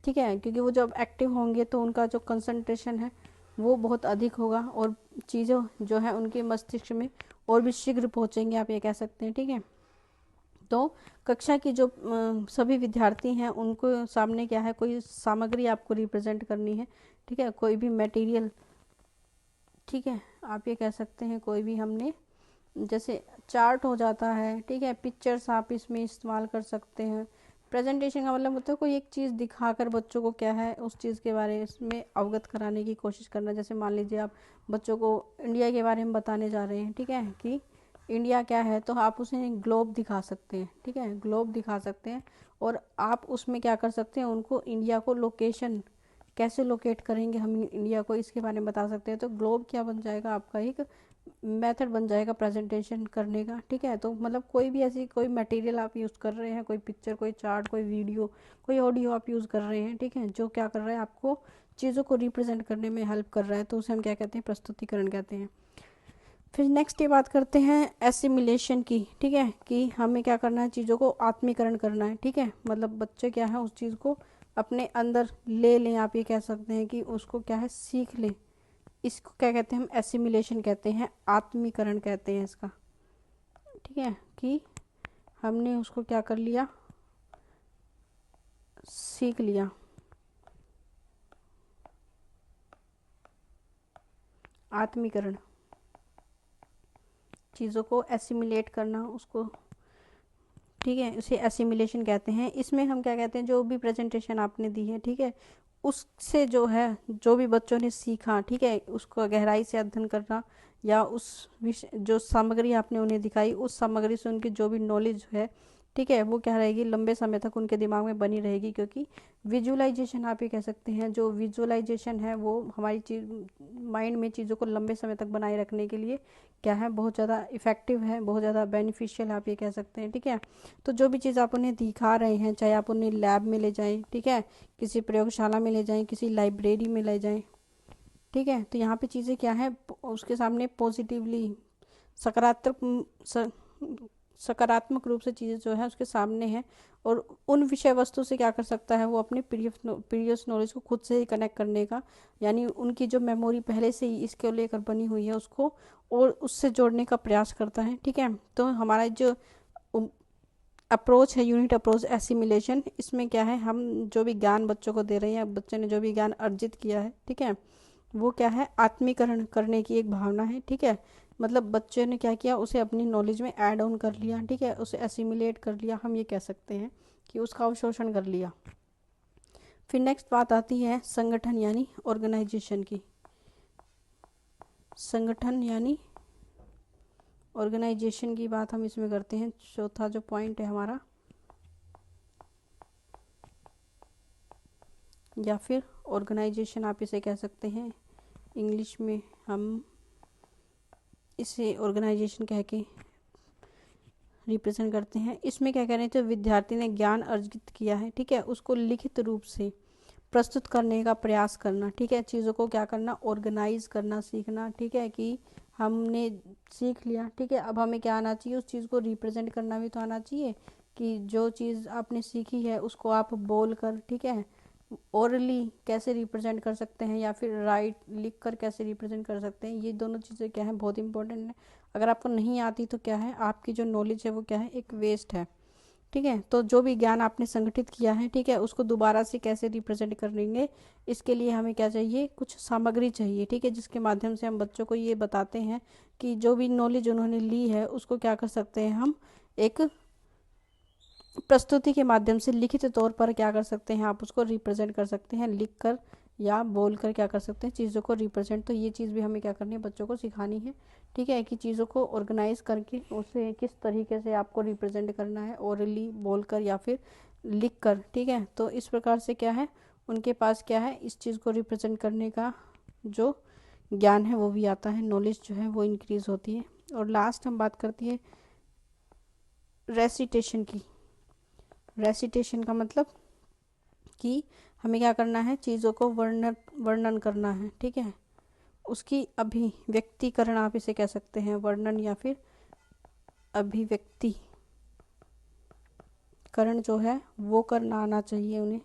ठीक है, क्योंकि वो जब एक्टिव होंगे तो उनका जो कंसंट्रेशन है वो बहुत अधिक होगा और चीज़ों जो है उनके मस्तिष्क में और भी शीघ्र पहुँचेंगे, आप ये कह सकते हैं। ठीक है, तो कक्षा की जो सभी विद्यार्थी हैं उनको सामने क्या है, कोई सामग्री आपको रिप्रेजेंट करनी है। ठीक है, कोई भी मटेरियल, ठीक है, आप ये कह सकते हैं कोई भी हमने, जैसे चार्ट हो जाता है, ठीक है, पिक्चर्स आप इसमें इस्तेमाल कर सकते हैं। प्रेजेंटेशन का मतलब होता है कोई एक चीज़ दिखाकर बच्चों को क्या है उस चीज़ के बारे में अवगत कराने की कोशिश करना। जैसे मान लीजिए आप बच्चों को इंडिया के बारे में बताने जा रहे हैं, ठीक है, कि इंडिया क्या है, तो आप उसे ग्लोब दिखा सकते हैं। ठीक है, ग्लोब दिखा सकते हैं और आप उसमें क्या कर सकते हैं, उनको इंडिया को लोकेशन कैसे लोकेट करेंगे हम इंडिया को, इसके बारे में बता सकते हैं। तो ग्लोब क्या बन जाएगा, आपका एक मेथड बन जाएगा प्रेजेंटेशन करने का, ठीक है। तो मतलब कोई भी ऐसी कोई मटेरियल आप यूज़ कर रहे हैं, कोई पिक्चर, कोई चार्ट, कोई वीडियो, कोई ऑडियो आप यूज़ कर रहे हैं, ठीक है, जो क्या कर रहा है, आपको चीज़ों को रिप्रेजेंट करने में हेल्प कर रहा है, तो उसे हम क्या कहते हैं, प्रस्तुतिकरण कहते हैं। फिर नेक्स्ट ये बात करते हैं एसिमिलेशन की, ठीक है, कि हमें क्या करना है, चीज़ों को आत्मीकरण करना है, ठीक है। मतलब बच्चे क्या है उस चीज़ को अपने अंदर ले लें, आप ये कह सकते हैं कि उसको क्या है, सीख लें। इसको क्या कहते हैं हम, एसिमिलेशन कहते हैं, आत्मीकरण कहते हैं इसका, ठीक है, कि हमने उसको क्या कर लिया, सीख लिया। आत्मीकरण, चीज़ों को एसिमिलेट करना उसको, ठीक है, उसे एसिमिलेशन कहते हैं। इसमें हम क्या कहते हैं, जो भी प्रेजेंटेशन आपने दी है, ठीक है, उससे जो है जो भी बच्चों ने सीखा, ठीक है, उसको गहराई से अध्ययन करना, या उस विषय जो सामग्री आपने उन्हें दिखाई, उस सामग्री से उनकी जो भी नॉलेज है, ठीक है, वो क्या रहेगी, लंबे समय तक उनके दिमाग में बनी रहेगी। क्योंकि विजुअलाइजेशन आप ये कह सकते हैं, जो विजुअलाइजेशन है वो हमारी चीज माइंड में चीज़ों को लंबे समय तक बनाए रखने के लिए क्या है, बहुत ज़्यादा इफेक्टिव है, बहुत ज़्यादा बेनिफिशियल आप ये कह सकते हैं, ठीक है। तो जो भी चीज़ आप उन्हें दिखा रहे हैं, चाहे आप उन्हें लैब में ले जाएं, ठीक है, किसी प्रयोगशाला में ले जाएं, किसी लाइब्रेरी में ले जाएं, ठीक है, तो यहाँ पे चीज़ें क्या है, उसके सामने पॉजिटिवली सकारात्मक सकारात्मक रूप से चीज़ें जो है उसके सामने है, और उन विषय वस्तु से क्या कर सकता है, वो अपने प्रीवियस नॉलेज को खुद से ही कनेक्ट करने का, यानी उनकी जो मेमोरी पहले से ही इसके लेकर बनी हुई है उसको और उससे जोड़ने का प्रयास करता है, ठीक है। तो हमारा जो अप्रोच है, यूनिट अप्रोच एसिमिलेशन, इसमें क्या है, हम जो भी ज्ञान बच्चों को दे रहे हैं, बच्चे ने जो भी ज्ञान अर्जित किया है, ठीक है, वो क्या है, आत्मीकरण करने की एक भावना है, ठीक है। मतलब बच्चे ने क्या किया, उसे अपनी नॉलेज में ऐड ऑन कर लिया, ठीक है, उसे एसिमिलेट कर लिया, हम ये कह सकते हैं कि उसका अवशोषण कर लिया। फिर नेक्स्ट बात आती है संगठन यानी ऑर्गेनाइजेशन की। संगठन यानी ऑर्गेनाइजेशन की बात हम इसमें करते हैं। चौथा जो पॉइंट है हमारा, या फिर ऑर्गेनाइजेशन आप इसे कह सकते हैं, इंग्लिश में हम इसे ऑर्गेनाइजेशन कह के रिप्रेजेंट करते हैं। इसमें क्या कह रहे हैं, जो विद्यार्थी ने ज्ञान अर्जित किया है, ठीक है, उसको लिखित रूप से प्रस्तुत करने का प्रयास करना, ठीक है, चीज़ों को क्या करना, ऑर्गेनाइज करना सीखना, ठीक है, कि हमने सीख लिया, ठीक है, अब हमें क्या आना चाहिए, उस चीज़ को रिप्रेजेंट करना भी तो आना चाहिए, कि जो चीज़ आपने सीखी है उसको आप बोल कर, ठीक है, ओरली कैसे रिप्रेजेंट कर सकते हैं, या फिर राइट लिख कर कैसे रिप्रेजेंट कर सकते हैं। ये दोनों चीज़ें क्या है, बहुत इंपॉर्टेंट है। अगर आपको नहीं आती तो क्या है, आपकी जो नॉलेज है वो क्या है, एक वेस्ट है, ठीक है। तो जो भी ज्ञान आपने संगठित किया है, ठीक है, उसको दोबारा से कैसे रिप्रेजेंट करेंगे, इसके लिए हमें क्या चाहिए, कुछ सामग्री चाहिए, ठीक है, जिसके माध्यम से हम बच्चों को ये बताते हैं कि जो भी नॉलेज उन्होंने ली है उसको क्या कर सकते हैं, हम एक प्रस्तुति के माध्यम से लिखित तौर पर क्या कर सकते हैं, आप उसको रिप्रेजेंट कर सकते हैं, लिख कर या बोल कर क्या कर सकते हैं, चीज़ों को रिप्रेजेंट। तो ये चीज़ भी हमें क्या करनी है, बच्चों को सिखानी है, ठीक है, कि चीज़ों को ऑर्गेनाइज करके उसे किस तरीके से आपको रिप्रेजेंट करना है, ओरली बोल कर या फिर लिख कर, ठीक है। तो इस प्रकार से क्या है, उनके पास क्या है, इस चीज़ को रिप्रेजेंट करने का जो ज्ञान है वो भी आता है, नॉलेज जो है वो इंक्रीज होती है। और लास्ट हम बात करती है रेसिटेशन की। रेसिटेशन का मतलब कि हमें क्या करना है, चीज़ों को वर्णन करना है, ठीक है, उसकी अभिव्यक्तिकरण आप इसे कह सकते हैं, वर्णन या फिर अभिव्यक्तिकरण जो है वो करना आना चाहिए उन्हें,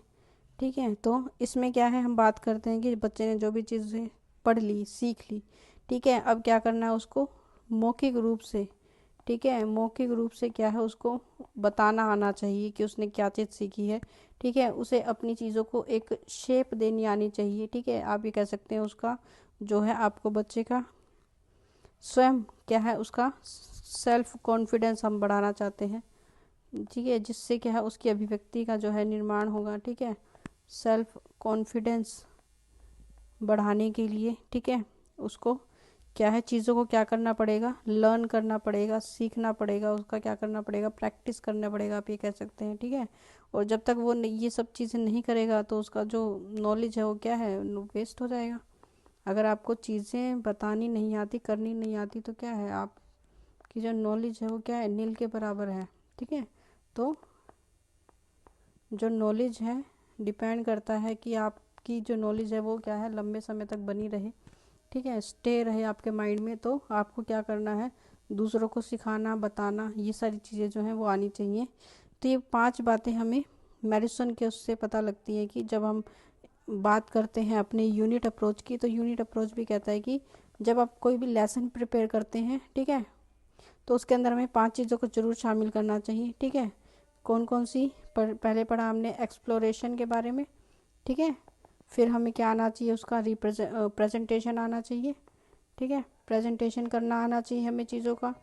ठीक है। तो इसमें क्या है, हम बात करते हैं कि बच्चे ने जो भी चीज़ें पढ़ ली, सीख ली, ठीक है, अब क्या करना है, उसको मौखिक रूप से, ठीक है, मौखिक रूप से क्या है, उसको बताना आना चाहिए कि उसने क्या चीज़ सीखी है, ठीक है, उसे अपनी चीज़ों को एक शेप देनी आनी चाहिए, ठीक है, आप ये कह सकते हैं उसका जो है, आपको बच्चे का स्वयं क्या है, उसका सेल्फ कॉन्फिडेंस हम बढ़ाना चाहते हैं, ठीक है, जिससे क्या है उसकी अभिव्यक्ति का जो है निर्माण होगा, ठीक है, सेल्फ कॉन्फिडेंस बढ़ाने के लिए, ठीक है, उसको क्या है, चीज़ों को क्या करना पड़ेगा, लर्न करना पड़ेगा, सीखना पड़ेगा, उसका क्या करना पड़ेगा, प्रैक्टिस करना पड़ेगा, आप ये कह सकते हैं। ठीक है, और जब तक वो ये सब चीज़ें नहीं करेगा तो उसका जो नॉलेज है वो क्या है, वेस्ट हो जाएगा। अगर आपको चीज़ें बतानी नहीं आती, करनी नहीं आती, तो क्या है, आपकी जो नॉलेज है वो क्या है, नील के बराबर है। ठीक है, तो जो नॉलेज है डिपेंड करता है कि आपकी जो नॉलेज है वो क्या है, लंबे समय तक बनी रहे। ठीक है, स्टे रहे आपके माइंड में। तो आपको क्या करना है, दूसरों को सिखाना, बताना, ये सारी चीज़ें जो हैं वो आनी चाहिए। तो ये 5 बातें हमें मैडिसन के उससे पता लगती हैं कि जब हम बात करते हैं अपने यूनिट अप्रोच की, तो यूनिट अप्रोच भी कहता है कि जब आप कोई भी लेसन प्रिपेयर करते हैं, ठीक है, तो उसके अंदर हमें 5 चीज़ों को जरूर शामिल करना चाहिए। ठीक है, कौन कौन सी, पहले पढ़ा हमने एक्सप्लोरेशन के बारे में। ठीक है, फिर हमें क्या आना चाहिए, उसका प्रेजेंटेशन आना चाहिए। ठीक है, प्रेजेंटेशन करना आना चाहिए हमें चीज़ों का।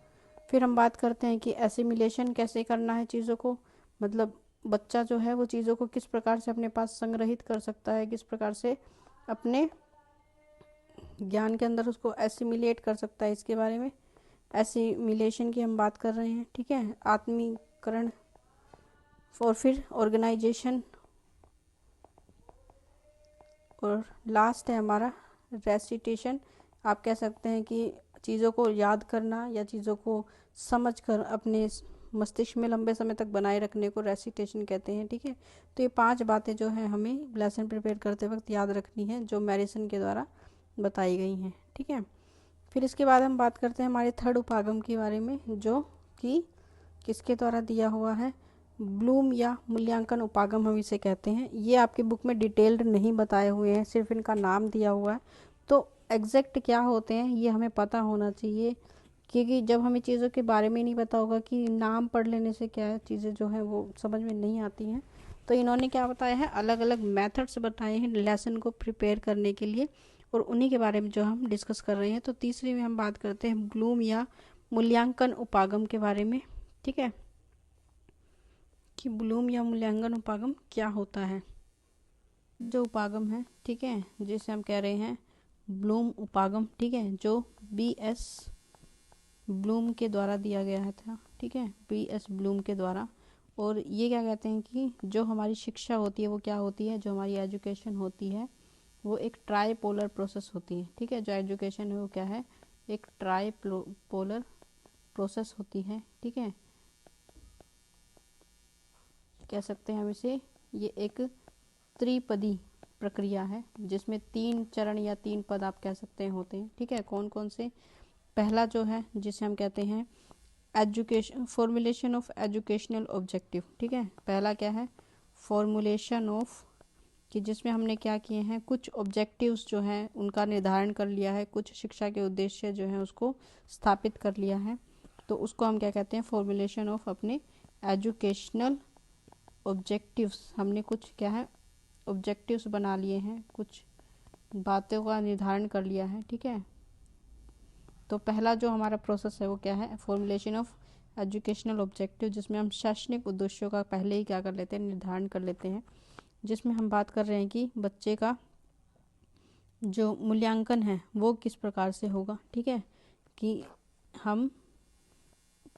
फिर हम बात करते हैं कि एसिमिलेशन कैसे करना है चीज़ों को, मतलब बच्चा जो है वो चीज़ों को किस प्रकार से अपने पास संग्रहित कर सकता है, किस प्रकार से अपने ज्ञान के अंदर उसको एसिमिलेट कर सकता है, इसके बारे में एसिमिलेशन की हम बात कर रहे हैं। ठीक है, आत्मीकरण। और फिर ऑर्गेनाइजेशन, और लास्ट है हमारा रेसिटेशन। आप कह सकते हैं कि चीज़ों को याद करना या चीज़ों को समझ कर अपने मस्तिष्क में लंबे समय तक बनाए रखने को रेसिटेशन कहते हैं। ठीक है, तो ये 5 बातें जो है हमें लेसन प्रिपेयर करते वक्त याद रखनी है, जो मैडिसन के द्वारा बताई गई हैं। ठीक है, फिर इसके बाद हम बात करते हैं हमारे थर्ड उपागम के बारे में, जो कि किसके द्वारा दिया हुआ है, ब्लूम या मूल्यांकन उपागम हम इसे कहते हैं। ये आपकी बुक में डिटेल्ड नहीं बताए हुए हैं, सिर्फ इनका नाम दिया हुआ है। तो एग्जैक्ट क्या होते हैं ये हमें पता होना चाहिए, क्योंकि जब हमें चीज़ों के बारे में नहीं पता होगा कि नाम पढ़ लेने से क्या है, चीज़ें जो हैं वो समझ में नहीं आती हैं। तो इन्होंने क्या बताया है, अलग अलग मेथड्स बताए हैं लेसन को प्रिपेयर करने के लिए, और उन्हीं के बारे में जो हम डिस्कस कर रहे हैं। तो तीसरी में हम बात करते हैं ब्लूम या मूल्यांकन उपागम के बारे में। ठीक है, कि ब्लूम या मूल्यांकन उपागम क्या होता है। जो उपागम है, ठीक है, जिसे हम कह रहे हैं ब्लूम उपागम, ठीक है, जो BS ब्लूम के द्वारा दिया गया था। ठीक है, BS ब्लूम के द्वारा। और ये क्या कहते हैं कि जो हमारी शिक्षा होती है वो क्या होती है, जो हमारी एजुकेशन होती है वो एक ट्राईपोलर प्रोसेस होती है। ठीक है, जो एजुकेशन है वो क्या है, एक ट्राईपोलर प्रोसेस होती है। ठीक है, कह सकते हैं हम इसे, ये एक त्रिपदी प्रक्रिया है जिसमें 3 चरण या 3 पद आप कह सकते हैं होते हैं। ठीक है, कौन कौन से, पहला जो है जिसे हम कहते हैं education, formulation of educational objective. ठीक है, पहला क्या है, फॉर्मुलेशन ऑफ, कि जिसमें हमने क्या किए हैं, कुछ ऑब्जेक्टिव्स जो हैं उनका निर्धारण कर लिया है, कुछ शिक्षा के उद्देश्य जो हैं उसको स्थापित कर लिया है। तो उसको हम क्या कहते हैं, फॉर्मुलेशन ऑफ अपने एजुकेशनल ऑब्जेक्टिव्स। हमने कुछ क्या है, ऑब्जेक्टिव्स बना लिए हैं, कुछ बातों का निर्धारण कर लिया है। ठीक है, तो पहला जो हमारा प्रोसेस है वो क्या है, फॉर्मुलेशन ऑफ एजुकेशनल ऑब्जेक्टिव, जिसमें हम शैक्षणिक उद्देश्यों का पहले ही क्या कर लेते हैं, निर्धारण कर लेते हैं। जिसमें हम बात कर रहे हैं कि बच्चे का जो मूल्यांकन है वो किस प्रकार से होगा। ठीक है, कि हम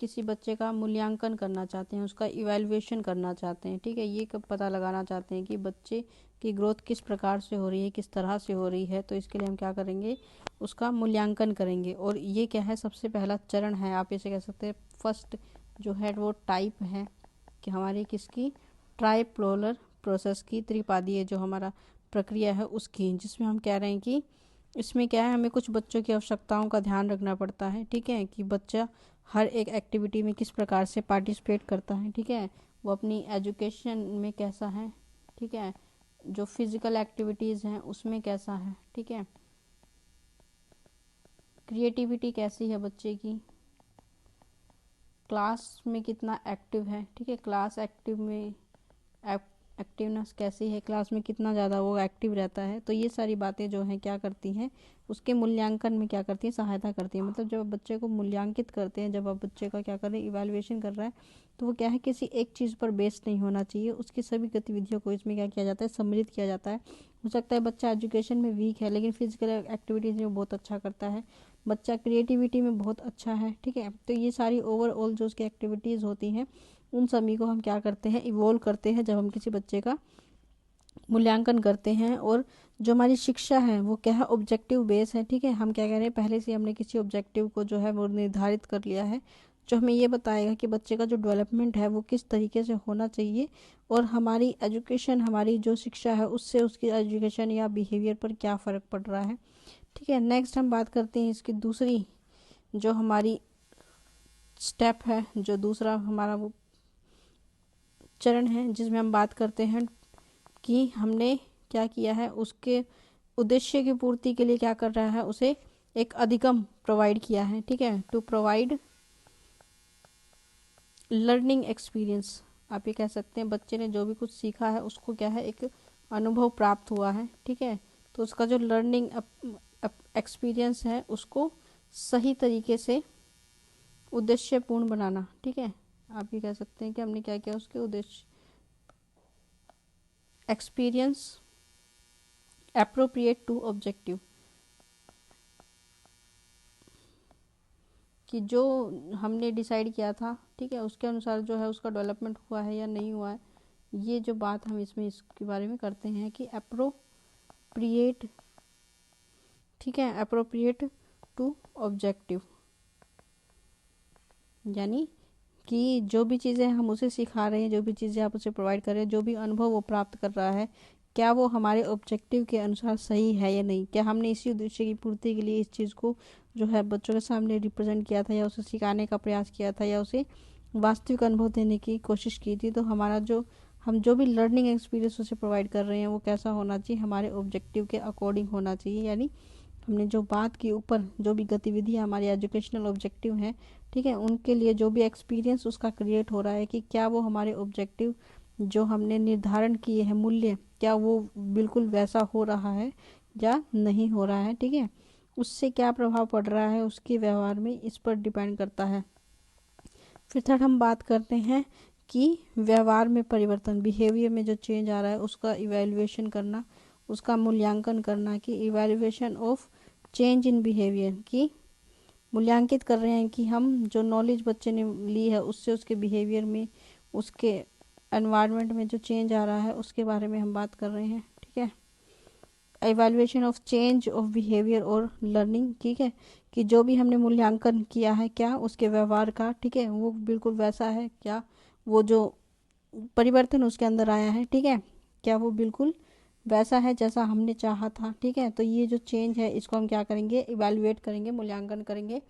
किसी बच्चे का मूल्यांकन करना चाहते हैं, उसका इवैल्यूएशन करना चाहते हैं। ठीक है, ये कब पता लगाना चाहते हैं कि बच्चे की ग्रोथ किस प्रकार से हो रही है, किस तरह से हो रही है। तो इसके लिए हम क्या करेंगे, उसका मूल्यांकन करेंगे। और ये क्या है, सबसे पहला चरण है, आप इसे कह सकते हैं फर्स्ट जो है वो टाइप है कि हमारी किसकी, ट्राईपोलर प्रोसेस की, त्रिपादीय जो हमारा प्रक्रिया है उसकी, जिसमें हम कह रहे हैं कि इसमें क्या है, हमें कुछ बच्चों की आवश्यकताओं का ध्यान रखना पड़ता है। ठीक है, कि बच्चा हर एक एक्टिविटी में किस प्रकार से पार्टिसिपेट करता है। ठीक है, वो अपनी एजुकेशन में कैसा है। ठीक है, जो फिजिकल एक्टिविटीज़ हैं उसमें कैसा है। ठीक है, क्रिएटिविटी कैसी है बच्चे की, क्लास में कितना एक्टिव है। ठीक है, क्लास एक्टिव में एक्टिवनेस कैसी है, क्लास में कितना ज़्यादा वो एक्टिव रहता है। तो ये सारी बातें जो हैं क्या करती हैं, उसके मूल्यांकन में क्या करती हैं, सहायता करती हैं। मतलब जब बच्चे को मूल्यांकित करते हैं, जब आप बच्चे का क्या कर रहे हैं, इवैल्यूएशन कर रहा है, तो वो क्या है, किसी एक चीज़ पर बेस्ड नहीं होना चाहिए, उसकी सभी गतिविधियों को इसमें क्या किया जाता है, सम्मिलित किया जाता है। हो सकता है बच्चा एजुकेशन में वीक है लेकिन फिजिकल एक्टिविटीज़ में बहुत अच्छा करता है, बच्चा क्रिएटिविटी में बहुत अच्छा है, ठीक है। तो ये सारी ओवरऑल जो उसकी एक्टिविटीज़ होती हैं उन सभी को हम क्या करते हैं, इवोल्व करते हैं जब हम किसी बच्चे का मूल्यांकन करते हैं। और जो हमारी शिक्षा है वो क्या है, ऑब्जेक्टिव बेस है, ठीक है। हम क्या कह रहे हैं, पहले से हमने किसी ऑब्जेक्टिव को जो है वो निर्धारित कर लिया है जो हमें ये बताएगा कि बच्चे का जो डेवलपमेंट है वो किस तरीके से होना चाहिए, और हमारी एजुकेशन, हमारी जो शिक्षा है उससे उसकी एजुकेशन या बिहेवियर पर क्या फ़र्क पड़ रहा है, ठीक है। नेक्स्ट हम बात करते हैं इसकी दूसरी जो हमारी स्टेप है, जो दूसरा हमारा वो चरण है जिसमें हम बात करते हैं कि हमने क्या किया है, उसके उद्देश्य की पूर्ति के लिए क्या कर रहा है, उसे एक अधिगम प्रोवाइड किया है, ठीक है। टू प्रोवाइड लर्निंग एक्सपीरियंस, आप ये कह सकते हैं बच्चे ने जो भी कुछ सीखा है उसको क्या है, एक अनुभव प्राप्त हुआ है, ठीक है। तो उसका जो लर्निंग एक्सपीरियंस है उसको सही तरीके से उद्देश्यपूर्ण बनाना, ठीक है। आप ये कह सकते हैं कि हमने क्या किया, उसके उद्देश्य एक्सपीरियंस एप्रोप्रिएट टू ऑब्जेक्टिव, कि जो हमने डिसाइड किया था, ठीक है, उसके अनुसार जो है उसका डेवलपमेंट हुआ है या नहीं हुआ है। ये जो बात हम इसमें इसके बारे में करते हैं कि एप्रोप्रिएट, ठीक है, एप्रोप्रिएट टू ऑब्जेक्टिव, यानी कि जो भी चीज़ें हम उसे सिखा रहे हैं, जो भी चीज़ें आप उसे प्रोवाइड कर रहे हैं, जो भी अनुभव वो प्राप्त कर रहा है, क्या वो हमारे ऑब्जेक्टिव के अनुसार सही है या नहीं। क्या हमने इसी उद्देश्य की पूर्ति के लिए इस चीज़ को जो है बच्चों के सामने रिप्रेजेंट किया था, या उसे सिखाने का प्रयास किया था, या उसे वास्तविक अनुभव देने की कोशिश की थी। तो हमारा जो हम जो भी लर्निंग एक्सपीरियंस उसे प्रोवाइड कर रहे हैं वो कैसा होना चाहिए, हमारे ऑब्जेक्टिव के अकॉर्डिंग होना चाहिए। यानी हमने जो बात की ऊपर, जो भी गतिविधियाँ हमारी एजुकेशनल ऑब्जेक्टिव हैं, ठीक है, उनके लिए जो भी एक्सपीरियंस उसका क्रिएट हो रहा है कि क्या वो हमारे ऑब्जेक्टिव जो हमने निर्धारण किए हैं मूल्य, क्या वो बिल्कुल वैसा हो रहा है या नहीं हो रहा है, ठीक है। उससे क्या प्रभाव पड़ रहा है उसके व्यवहार में, इस पर डिपेंड करता है। फिर थर्ड हम बात करते हैं कि व्यवहार में परिवर्तन, बिहेवियर में जो चेंज आ रहा है उसका इवैल्यूएशन करना, उसका मूल्यांकन करना, कि evaluation of change in behaviour, की मूल्यांकित कर रहे हैं कि हम जो नॉलेज बच्चे ने ली है उससे उसके बिहेवियर में, उसके एनवायरनमेंट में जो चेंज आ रहा है उसके बारे में हम बात कर रहे हैं, ठीक है। Evaluation of change of behaviour और लर्निंग, ठीक है, कि जो भी हमने मूल्यांकन किया है क्या उसके व्यवहार का, ठीक है, वो बिल्कुल वैसा है क्या, वो जो परिवर्तन उसके अंदर आया है, ठीक है, क्या वो बिल्कुल वैसा है जैसा हमने चाहा था, ठीक है। तो ये जो चेंज है इसको हम क्या करेंगे, इवैल्यूएट करेंगे, मूल्यांकन करेंगे।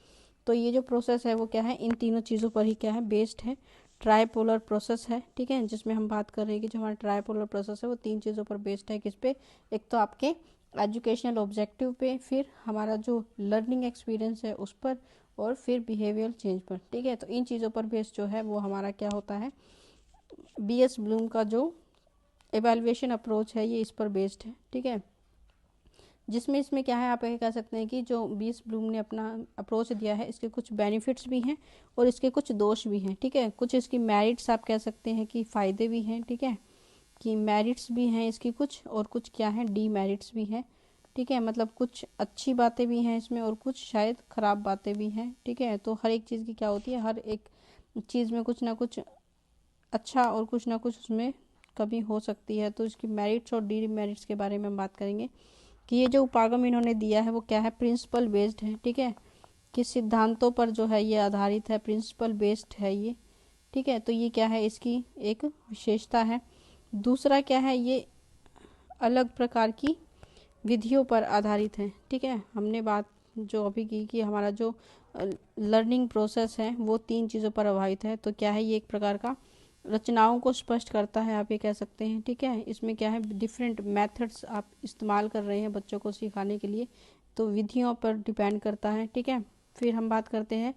तो ये जो प्रोसेस है वो क्या है, इन तीनों चीज़ों पर ही क्या है, बेस्ड है। ट्राईपोलर प्रोसेस है, ठीक है, जिसमें हम बात कर रहे हैं कि जो हमारा ट्राईपोलर प्रोसेस है वो तीन चीज़ों पर बेस्ड है। किस पे, एक तो आपके एजुकेशनल ऑब्जेक्टिव पे, फिर हमारा जो लर्निंग एक्सपीरियंस है उस पर, और फिर बिहेवियर चेंज पर, ठीक है। तो इन चीज़ों पर बेस्ड जो है वो हमारा क्या होता है, BS ब्लूम का जो एवेल्युएशन अप्रोच है ये इस पर बेस्ड है, ठीक है। जिसमें इसमें क्या है, आप ये कह सकते हैं कि जो BS ब्लूम ने अपना अप्रोच दिया है इसके कुछ बेनिफिट्स भी हैं और इसके कुछ दोष भी हैं, ठीक है। कुछ इसकी मेरिट्स आप कह सकते हैं कि फ़ायदे भी हैं, ठीक है, कि मेरिट्स भी हैं इसकी कुछ, और कुछ क्या है, डीमेरिट्स भी हैं, ठीक है। मतलब कुछ अच्छी बातें भी हैं इसमें और कुछ शायद ख़राब बातें भी हैं, ठीक है। तो हर एक चीज़ की क्या होती है, हर एक चीज़ में कुछ ना कुछ अच्छा और कुछ ना कुछ उसमें कमी हो सकती है। तो इसकी मेरिट्स और डीमेरिट्स के बारे में हम बात करेंगे कि ये जो उपागम इन्होंने दिया है वो क्या है, प्रिंसिपल बेस्ड है, ठीक है, किस सिद्धांतों पर जो है ये आधारित है, प्रिंसिपल बेस्ड है ये, ठीक है। तो ये क्या है, इसकी एक विशेषता है। दूसरा क्या है, ये अलग प्रकार की विधियों पर आधारित है, ठीक है। हमने बात जो अभी की कि हमारा जो लर्निंग प्रोसेस है वो तीन चीज़ों पर आधारित है। तो क्या है, ये एक प्रकार का रचनाओं को स्पष्ट करता है, आप ये कह सकते हैं, ठीक है। इसमें क्या है, डिफरेंट मेथड्स आप इस्तेमाल कर रहे हैं बच्चों को सिखाने के लिए, तो विधियों पर डिपेंड करता है, ठीक है। फिर हम बात करते हैं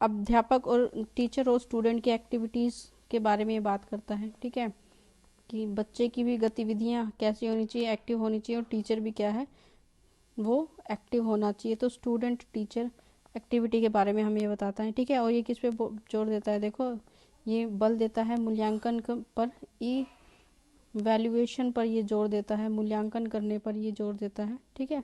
अध्यापक और टीचर और स्टूडेंट की एक्टिविटीज़ के बारे में बात करता है, ठीक है, कि बच्चे की भी गतिविधियाँ कैसी होनी चाहिए, एक्टिव होनी चाहिए, और टीचर भी क्या है वो एक्टिव होना चाहिए। तो स्टूडेंट टीचर एक्टिविटी के बारे में हमें ये बताता है, ठीक है। और ये किस पे जोर देता है, देखो ये बल देता है मूल्यांकन पर, ई वैल्यूएशन पर ये जोर देता है, मूल्यांकन करने पर ये जोर देता है, ठीक है।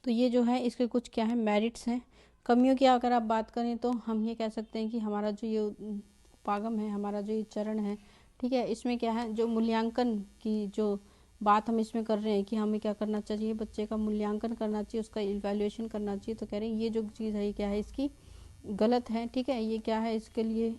तो ये जो है इसके कुछ क्या है मेरिट्स हैं। कमियों की अगर आप बात करें तो हम ये कह सकते हैं कि हमारा जो ये उपागम है, हमारा जो ये चरण है, ठीक है, इसमें क्या है जो मूल्यांकन की जो बात हम इसमें कर रहे हैं कि हमें क्या करना चाहिए, बच्चे का मूल्यांकन करना चाहिए, उसका इवैल्यूएशन करना चाहिए। तो कह रहे हैं ये जो चीज़ है ये क्या है इसकी गलत है, ठीक है, ये क्या है इसके लिए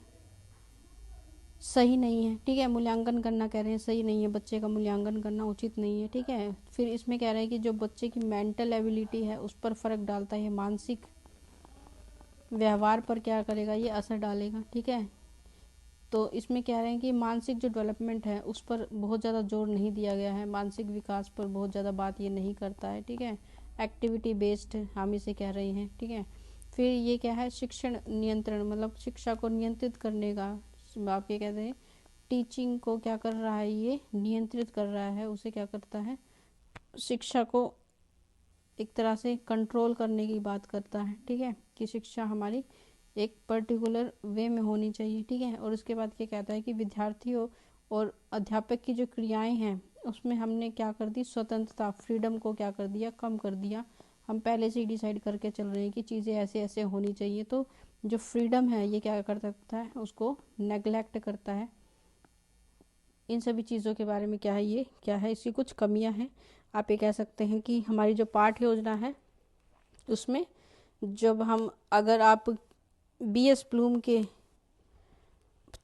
सही नहीं है, ठीक है, मूल्यांकन करना कह रहे हैं सही नहीं है, बच्चे का मूल्यांकन करना उचित नहीं है, ठीक है। फिर इसमें कह रहे हैं कि जो बच्चे की मेंटल एबिलिटी है उस पर फ़र्क डालता है, मानसिक व्यवहार पर क्या करेगा, ये असर डालेगा, ठीक है। तो इसमें कह रहे हैं कि मानसिक जो डेवलपमेंट है उस पर बहुत ज़्यादा जोर नहीं दिया गया है, मानसिक विकास पर बहुत ज़्यादा बात ये नहीं करता है, ठीक है, एक्टिविटी बेस्ड हम इसे कह रहे हैं, ठीक है। फिर ये क्या है शिक्षण नियंत्रण, मतलब शिक्षा को नियंत्रित करने का, आप ये कहते हैं टीचिंग को क्या कर रहा है, ये नियंत्रित कर रहा है, उसे क्या करता है, शिक्षा को एक तरह से कंट्रोल करने की बात करता है, ठीक है, कि शिक्षा हमारी एक पर्टिकुलर वे में होनी चाहिए, ठीक है। और उसके बाद क्या कहता है कि विद्यार्थियों और अध्यापक की जो क्रियाएं हैं उसमें हमने क्या कर दी, स्वतंत्रता, फ्रीडम को क्या कर दिया, कम कर दिया। हम पहले से ही डिसाइड करके चल रहे हैं कि चीज़ें ऐसे ऐसे होनी चाहिए, तो जो फ्रीडम है ये क्या कर सकता है, उसको नेग्लेक्ट करता है। इन सभी चीज़ों के बारे में क्या है, ये क्या है, इसकी कुछ कमियां हैं। आप ये कह सकते हैं कि हमारी जो पाठ्य योजना है उसमें जब हम अगर आप BS ब्लूम के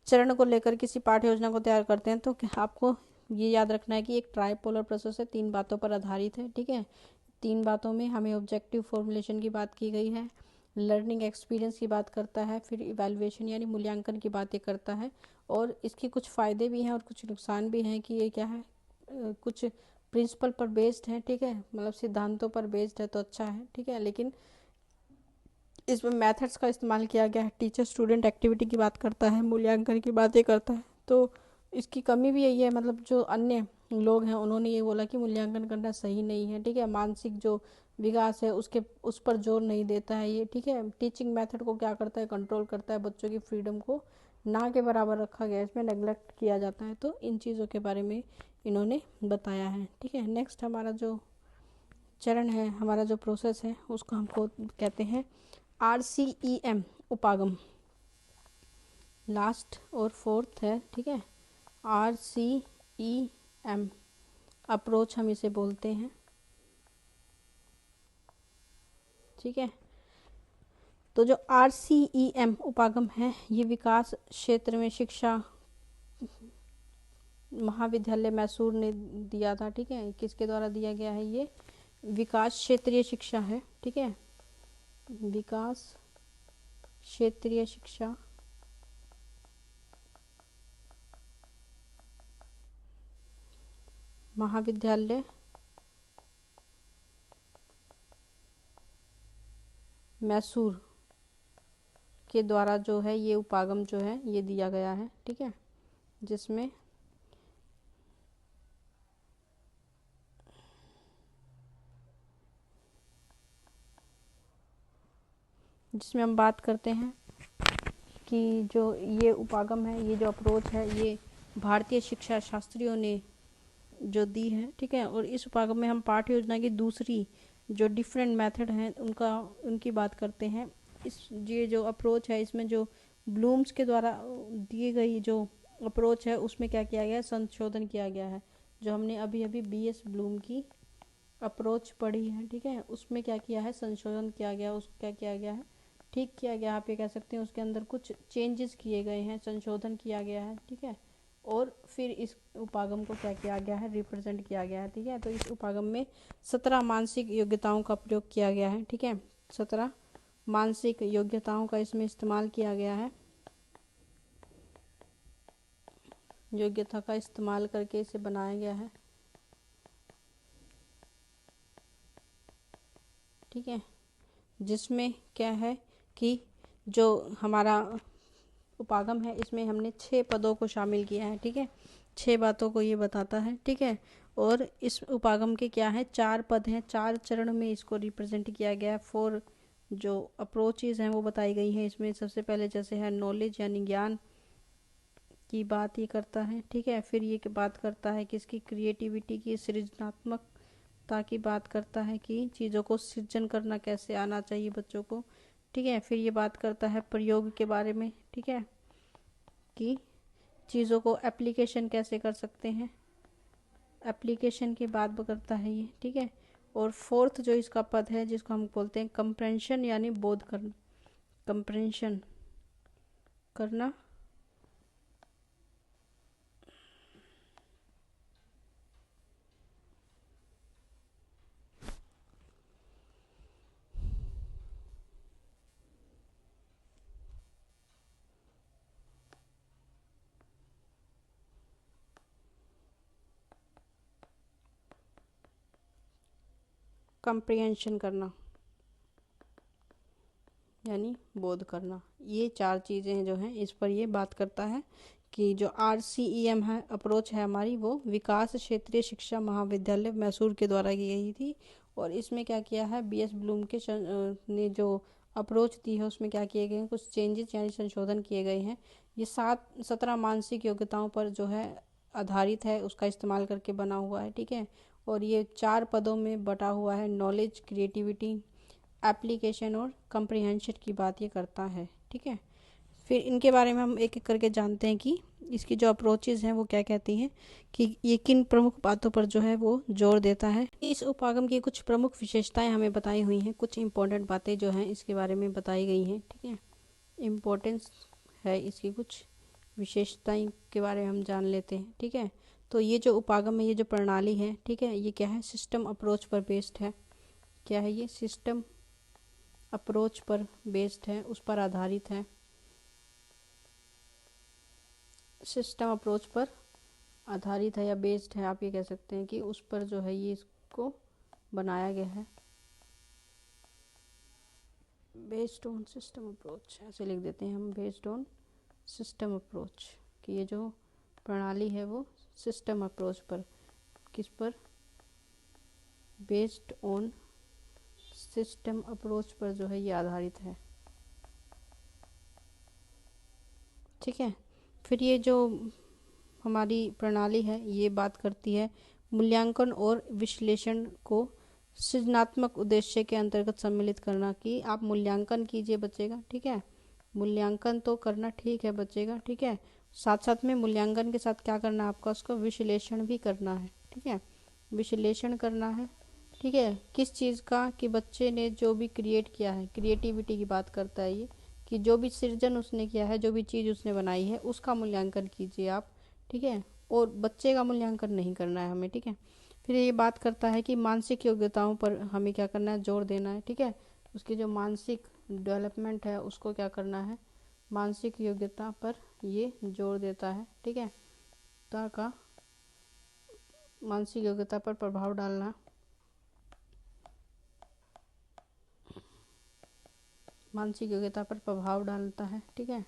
चरण को लेकर किसी पाठ्य योजना को तैयार करते हैं तो आपको ये याद रखना है कि एक ट्राइपोलर प्रोसेस है, 3 बातों पर आधारित है, ठीक है। 3 बातों में हमें ऑब्जेक्टिव फॉर्मुलेशन की बात की गई है, लर्निंग एक्सपीरियंस की बात करता है, फिर इवैल्यूएशन यानी मूल्यांकन की बातें करता है। और इसके कुछ फ़ायदे भी हैं और कुछ नुकसान भी हैं कि ये क्या है कुछ प्रिंसिपल पर बेस्ड है, ठीक है, मतलब सिद्धांतों पर बेस्ड है तो अच्छा है, ठीक है। लेकिन इसमें मेथड्स का इस्तेमाल किया गया है, टीचर स्टूडेंट एक्टिविटी की बात करता है, मूल्यांकन की बातें करता है। तो इसकी कमी भी यही है, मतलब जो अन्य लोग हैं उन्होंने ये बोला कि मूल्यांकन करना सही नहीं है, ठीक है, मानसिक जो विकास है उसके उस पर जोर नहीं देता है ये, ठीक है। टीचिंग मेथड को क्या करता है, कंट्रोल करता है, बच्चों की फ्रीडम को ना के बराबर रखा गया है, इसमें नेग्लेक्ट किया जाता है। तो इन चीज़ों के बारे में इन्होंने बताया है, ठीक है। नेक्स्ट हमारा जो चरण है, हमारा जो प्रोसेस है उसको हमको कहते हैं RCEM उपागम, लास्ट और फोर्थ है, ठीक है। RCEM अप्रोच हम इसे बोलते हैं, ठीक है। तो जो RCEM उपागम है ये विकास क्षेत्र में शिक्षा महाविद्यालय मैसूर ने दिया था, ठीक है। किसके द्वारा दिया गया है, ये विकास क्षेत्रीय शिक्षा है, ठीक है, विकास क्षेत्रीय शिक्षा महाविद्यालय मैसूर के द्वारा जो है ये उपागम जो है ये दिया गया है, ठीक है, जिसमें हम बात करते हैं कि जो ये उपागम है, ये जो अप्रोच है, ये भारतीय शिक्षा शास्त्रियों ने जो दी है, ठीक है। और इस उपागम में हम पाठ्य योजना की दूसरी जो डिफरेंट मेथड हैं उनकी बात करते हैं। इस ये जो अप्रोच है इसमें जो ब्लूम्स के द्वारा दी गई जो अप्रोच है उसमें क्या किया गया है, संशोधन किया गया है। जो हमने अभी अभी BS ब्लूम की अप्रोच पढ़ी है, ठीक है, उसमें क्या किया है, संशोधन किया गया, उसको क्या किया गया है, ठीक किया गया, आप ये कह सकते हैं उसके अंदर कुछ चेंजेस किए गए हैं, संशोधन किया गया है, ठीक है। और फिर इस उपागम को क्या किया गया है, रिप्रेजेंट किया गया है, ठीक है। तो इस उपागम में 17 मानसिक योग्यताओं का प्रयोग किया गया है, ठीक है, 17 मानसिक योग्यताओं का इसमें इस्तेमाल किया गया है, योग्यता का इस्तेमाल करके इसे बनाया गया है, ठीक है। जिसमें क्या है कि जो हमारा उपागम है इसमें हमने 6 पदों को शामिल किया है, ठीक है, 6 बातों को ये बताता है, ठीक है। और इस उपागम के क्या है, 4 पद हैं, 4 चरण में इसको रिप्रेजेंट किया गया है। 4 जो अप्रोचेज हैं वो बताई गई हैं इसमें। सबसे पहले जैसे है नॉलेज यानी ज्ञान की बात ये करता है, ठीक है। फिर ये बात करता है कि इसकी क्रिएटिविटी की, सृजनात्मक ताकि बात करता है कि चीज़ों को सृजन करना कैसे आना चाहिए बच्चों को, ठीक है। फिर ये बात करता है प्रयोग के बारे में, ठीक है, कि चीज़ों को एप्लीकेशन कैसे कर सकते हैं, एप्लीकेशन की बात करता है ये, ठीक है। और फोर्थ जो इसका पद है जिसको हम बोलते हैं कंप्रेंशन यानी बोध करना, कंप्रेंशन करना, कंप्रिहेंशन करना यानी बोध करना। ये चार चीज़ें जो हैं इस पर ये बात करता है कि जो RCEM है अप्रोच है हमारी, वो विकास क्षेत्रीय शिक्षा महाविद्यालय मैसूर के द्वारा की गई थी। और इसमें क्या किया है, BS ब्लूम के ने जो अप्रोच दी है उसमें क्या किए गए हैं, कुछ चेंजेस यानी संशोधन किए गए हैं। ये 17 मानसिक योग्यताओं पर जो है आधारित है, उसका इस्तेमाल करके बना हुआ है, ठीक है। और ये 4 पदों में बटा हुआ है, नॉलेज, क्रिएटिविटी, एप्लीकेशन और कंप्रिहेंशन की बात ये करता है, ठीक है। फिर इनके बारे में हम एक एक करके जानते हैं कि इसकी जो अप्रोचेज हैं वो क्या कहती हैं, कि ये किन प्रमुख बातों पर जो है वो जोर देता है। इस उपागम की कुछ प्रमुख विशेषताएं हमें बताई हुई हैं, कुछ इंपॉर्टेंट बातें जो हैं इसके बारे में बताई गई हैं, ठीक है। इम्पोर्टेंस है इसकी, कुछ विशेषताएं के बारे में हम जान लेते हैं, ठीक है। तो ये जो उपागम है, ये जो प्रणाली है, ठीक है, ये क्या है, सिस्टम अप्रोच पर बेस्ड है। क्या है ये, सिस्टम अप्रोच पर बेस्ड है, उस पर आधारित है, सिस्टम अप्रोच पर आधारित है या बेस्ड है, आप ये कह सकते हैं कि उस पर जो है ये इसको बनाया गया है, बेस्ड ऑन सिस्टम अप्रोच, ऐसे लिख देते हैं हम, बेस्ड ऑन सिस्टम अप्रोच, कि ये जो प्रणाली है वो सिस्टम अप्रोच पर, किस पर, बेस्ड ऑन सिस्टम अप्रोच पर जो है ये आधारित है, ठीक है। फिर ये जो हमारी प्रणाली है ये बात करती है मूल्यांकन और विश्लेषण को सृजनात्मक उद्देश्य के अंतर्गत सम्मिलित करना, कि आप मूल्यांकन कीजिए बच्चे का, ठीक है, मूल्यांकन तो करना ठीक है बच्चे का, ठीक है, साथ साथ में मूल्यांकन के साथ क्या करना है आपका, उसका विश्लेषण भी करना है, ठीक है, विश्लेषण करना है, ठीक है, किस चीज़ का, कि बच्चे ने जो भी क्रिएट किया है, क्रिएटिविटी की बात करता है ये, कि जो भी सृजन उसने किया है, जो भी चीज़ उसने बनाई है उसका मूल्यांकन कीजिए आप, ठीक है, और बच्चे का मूल्यांकन नहीं करना है हमें, ठीक है। फिर ये बात करता है कि मानसिक योग्यताओं पर हमें क्या करना है, जोर देना है, ठीक है, उसकी जो मानसिक डेवलपमेंट है उसको क्या करना है, मानसिक योग्यता पर ये जोर देता है, ठीक है, का मानसिक योग्यता पर प्रभाव डालना, मानसिक योग्यता पर प्रभाव डालता है, ठीक है।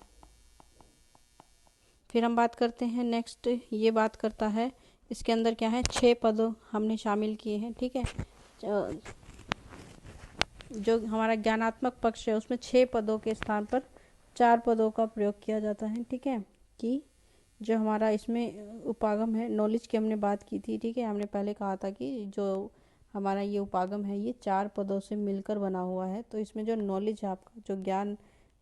फिर हम बात करते हैं नेक्स्ट, ये बात करता है इसके अंदर क्या है, 6 पद हमने शामिल किए हैं, ठीक है। जो हमारा ज्ञानात्मक पक्ष है उसमें 6 पदों के स्थान पर 4 पदों का प्रयोग किया जाता है, ठीक है, कि जो हमारा इसमें उपागम है, नॉलेज की हमने बात की थी, ठीक है, हमने पहले कहा था कि जो हमारा ये उपागम है ये 4 पदों से मिलकर बना हुआ है। तो इसमें जो नॉलेज है आपका, जो ज्ञान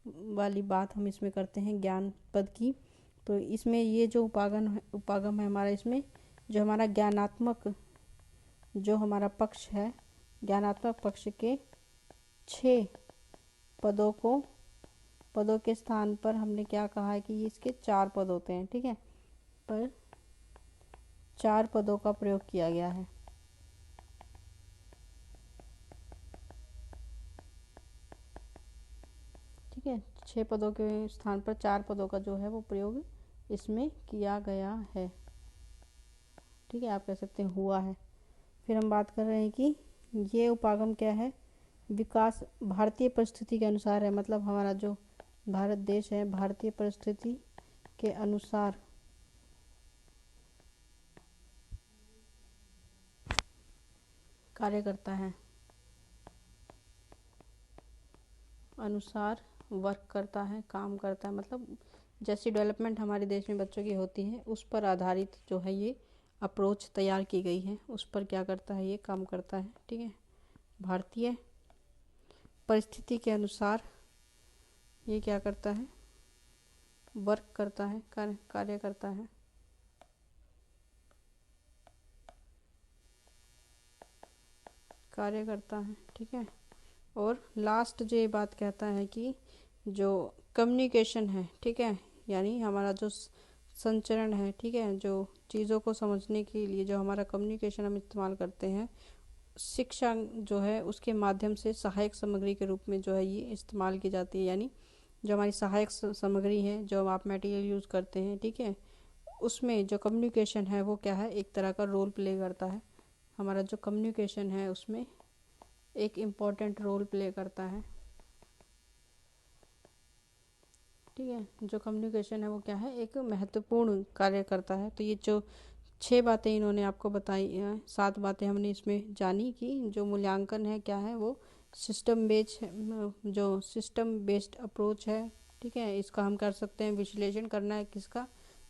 वाली बात हम इसमें करते हैं ज्ञान पद की, तो इसमें ये जो उपागम है हमारा, इसमें जो हमारा ज्ञानात्मक जो हमारा पक्ष है, ज्ञानात्मक पक्ष के 6 पदों के स्थान पर हमने क्या कहा है कि इसके 4 पद होते हैं, ठीक है, पर 4 पदों का प्रयोग किया गया है, ठीक है, 6 पदों के स्थान पर 4 पदों का जो है वो प्रयोग इसमें किया गया है, ठीक है, आप कह सकते हैं हुआ है। फिर हम बात कर रहे हैं कि ये उपागम क्या है, विकास भारतीय परिस्थिति के अनुसार है, मतलब हमारा जो भारत देश है भारतीय परिस्थिति के अनुसार कार्य करता है, अनुसार वर्क करता है, काम करता है, मतलब जैसी डेवलपमेंट हमारे देश में बच्चों की होती है उस पर आधारित जो है ये अप्रोच तैयार की गई है उस पर क्या करता है, ये काम करता है। ठीक है, भारतीय परिस्थिति के अनुसार ये क्या करता है, वर्क करता है, कार्य करता है। कार्य करता है। ठीक है, और लास्ट जो ये बात कहता है कि जो कम्युनिकेशन है, ठीक है, यानी हमारा जो संचरण है, ठीक है, जो चीज़ों को समझने के लिए जो हमारा कम्युनिकेशन हम इस्तेमाल करते हैं, शिक्षा जो है उसके माध्यम से सहायक सामग्री के रूप में जो है ये इस्तेमाल की जाती है। यानी जो हमारी सहायक सामग्री है, जो आप मटेरियल यूज़ करते हैं, ठीक है, उसमें जो कम्युनिकेशन है वो क्या है, एक तरह का रोल प्ले करता है। हमारा जो कम्युनिकेशन है उसमें एक इम्पॉर्टेंट रोल प्ले करता है। ठीक है, जो कम्युनिकेशन है वो क्या है, एक महत्वपूर्ण कार्य करता है। तो ये जो 6 बातें इन्होंने आपको बताई हैं, 7 बातें हमने इसमें जानी कि जो मूल्यांकन है क्या है, वो जो सिस्टम बेस्ड अप्रोच है। ठीक है, इसका हम कर सकते हैं विश्लेषण करना है किसका,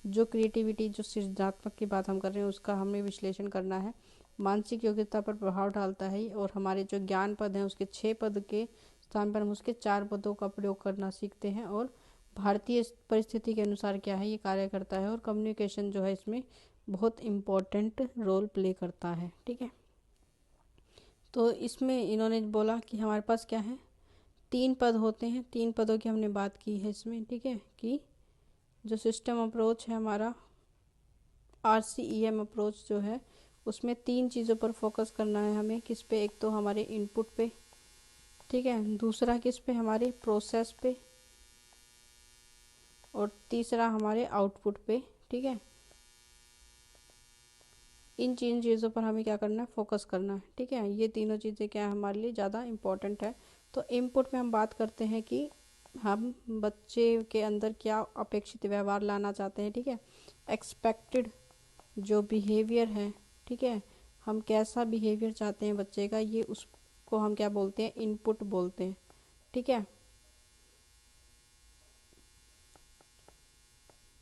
जो क्रिएटिविटी, जो सृजनात्मक की बात हम कर रहे हैं उसका हमें विश्लेषण करना है। मानसिक योग्यता पर प्रभाव डालता है और हमारे जो ज्ञान पद हैं उसके 6 पद के स्थान पर हम उसके 4 पदों का प्रयोग करना सीखते हैं। और भारतीय परिस्थिति के अनुसार क्या है, ये कार्य करता है। और कम्युनिकेशन जो है इसमें बहुत इम्पोर्टेंट रोल प्ले करता है। ठीक है, तो इसमें इन्होंने बोला कि हमारे पास क्या है, 3 पद होते हैं। 3 पदों की हमने बात की है इसमें। ठीक है, कि जो सिस्टम अप्रोच है हमारा, RCEM अप्रोच जो है, उसमें 3 चीज़ों पर फोकस करना है हमें। किस पे, एक तो हमारे इनपुट पे, ठीक है, दूसरा किस पे, हमारे प्रोसेस पे, और तीसरा हमारे आउटपुट पे। ठीक है, इन 3 चीज़ों पर हमें क्या करना है, फोकस करना है। ठीक है, ये तीनों चीज़ें क्या है, हमारे लिए ज़्यादा इम्पोर्टेंट है। तो इनपुट में हम बात करते हैं कि हम बच्चे के अंदर क्या अपेक्षित व्यवहार लाना चाहते हैं। ठीक है, एक्सपेक्टेड जो बिहेवियर है, ठीक है, हम कैसा बिहेवियर चाहते हैं बच्चे का, ये उसको हम क्या बोलते हैं, इनपुट बोलते हैं। ठीक है,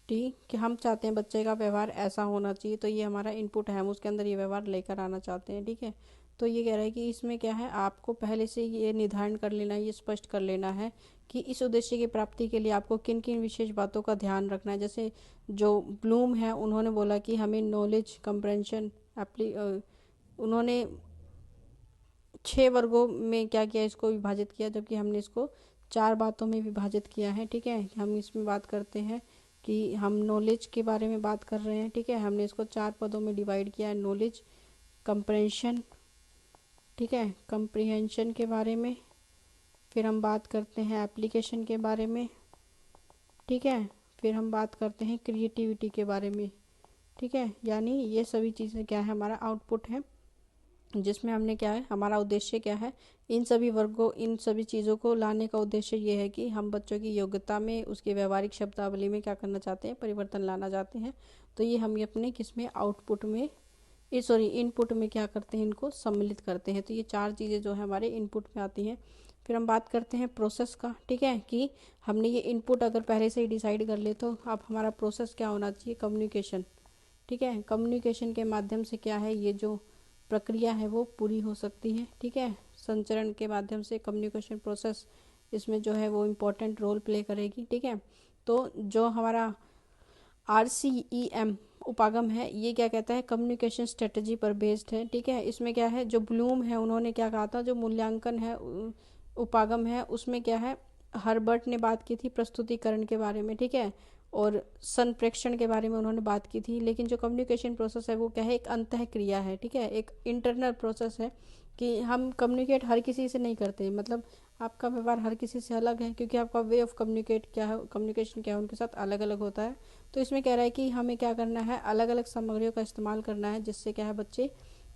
ठीक, कि हम चाहते हैं बच्चे का व्यवहार ऐसा होना चाहिए, तो ये हमारा इनपुट है, हम उसके अंदर ये व्यवहार लेकर आना चाहते हैं। ठीक है, तो ये कह रहा है कि इसमें क्या है, आपको पहले से ये निर्धारण कर लेना है, ये स्पष्ट कर लेना है कि इस उद्देश्य की प्राप्ति के लिए आपको किन किन विशेष बातों का ध्यान रखना है। जैसे जो ब्लूम है उन्होंने बोला कि हमें नॉलेज कंप्रेंशन उन्होंने 6 वर्गों में क्या किया, इसको विभाजित किया, जबकि हमने इसको 4 बातों में विभाजित किया है। ठीक है, हम इसमें बात करते हैं कि हम नॉलेज के बारे में बात कर रहे हैं। ठीक है, हमने इसको 4 पदों में डिवाइड किया है, नॉलेज, कंप्रेंशन, ठीक है, कंप्रीहेंशन के बारे में, फिर हम बात करते हैं एप्लीकेशन के बारे में। ठीक है, फिर हम बात करते हैं क्रिएटिविटी के बारे में। ठीक है, यानी ये सभी चीज़ें क्या है, हमारा आउटपुट है, जिसमें हमने क्या है, हमारा उद्देश्य क्या है, इन सभी वर्गों, इन सभी चीज़ों को लाने का उद्देश्य ये है कि हम बच्चों की योग्यता में, उसके व्यवहारिक शब्दावली में क्या करना चाहते हैं, परिवर्तन लाना चाहते हैं। तो ये हम अपने किस में, आउटपुट में, इनपुट में क्या करते हैं, इनको सम्मिलित करते हैं। तो ये 4 चीज़ें जो है हमारे इनपुट में आती हैं। फिर हम बात करते हैं प्रोसेस का। ठीक है, कि हमने ये इनपुट अगर पहले से ही डिसाइड कर ले, तो अब हमारा प्रोसेस क्या होना चाहिए, कम्युनिकेशन। ठीक है, कम्युनिकेशन के माध्यम से क्या है, ये जो प्रक्रिया है वो पूरी हो सकती है। ठीक है, संचरण के माध्यम से कम्युनिकेशन प्रोसेस इसमें जो है वो इम्पोर्टेंट रोल प्ले करेगी। ठीक है, तो जो हमारा RCEM उपागम है, ये क्या कहता है, कम्युनिकेशन स्ट्रेटजी पर बेस्ड है। ठीक है, इसमें क्या है, जो ब्लूम है उन्होंने क्या कहा था, जो मूल्यांकन है उपागम है, उसमें क्या है, हर्बर्ट ने बात की थी प्रस्तुतिकरण के बारे में। ठीक है, और संप्रेक्षण के बारे में उन्होंने बात की थी। लेकिन जो कम्युनिकेशन प्रोसेस है वो क्या है, एक अंतः क्रिया है। ठीक है, एक इंटरनल प्रोसेस है कि हम कम्युनिकेट हर किसी से नहीं करते, मतलब आपका व्यवहार हर किसी से अलग है, क्योंकि आपका वे ऑफ कम्युनिकेट क्या है, कम्युनिकेशन क्या है, उनके साथ अलग अलग होता है। तो इसमें कह रहा है कि हमें क्या करना है, अलग अलग सामग्रियों का इस्तेमाल करना है, जिससे क्या है, बच्चे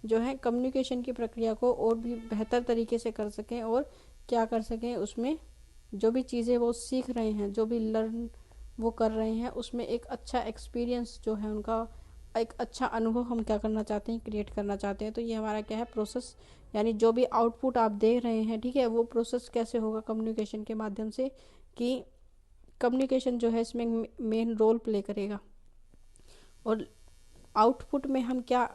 जो है कम्युनिकेशन की प्रक्रिया को और भी बेहतर तरीके से कर सकें, और क्या कर सकें, उसमें जो भी चीज़ें वो सीख रहे हैं, जो भी लर्न वो कर रहे हैं, उसमें एक अच्छा एक्सपीरियंस जो है उनका, एक अच्छा अनुभव हम क्या करना चाहते हैं, क्रिएट करना चाहते हैं। तो ये हमारा क्या है, प्रोसेस, यानी जो भी आउटपुट आप दे रहे हैं, ठीक है, वो प्रोसेस कैसे होगा, कम्युनिकेशन के माध्यम से, कि कम्युनिकेशन जो है इसमें मेन रोल प्ले करेगा। और आउटपुट में हम क्या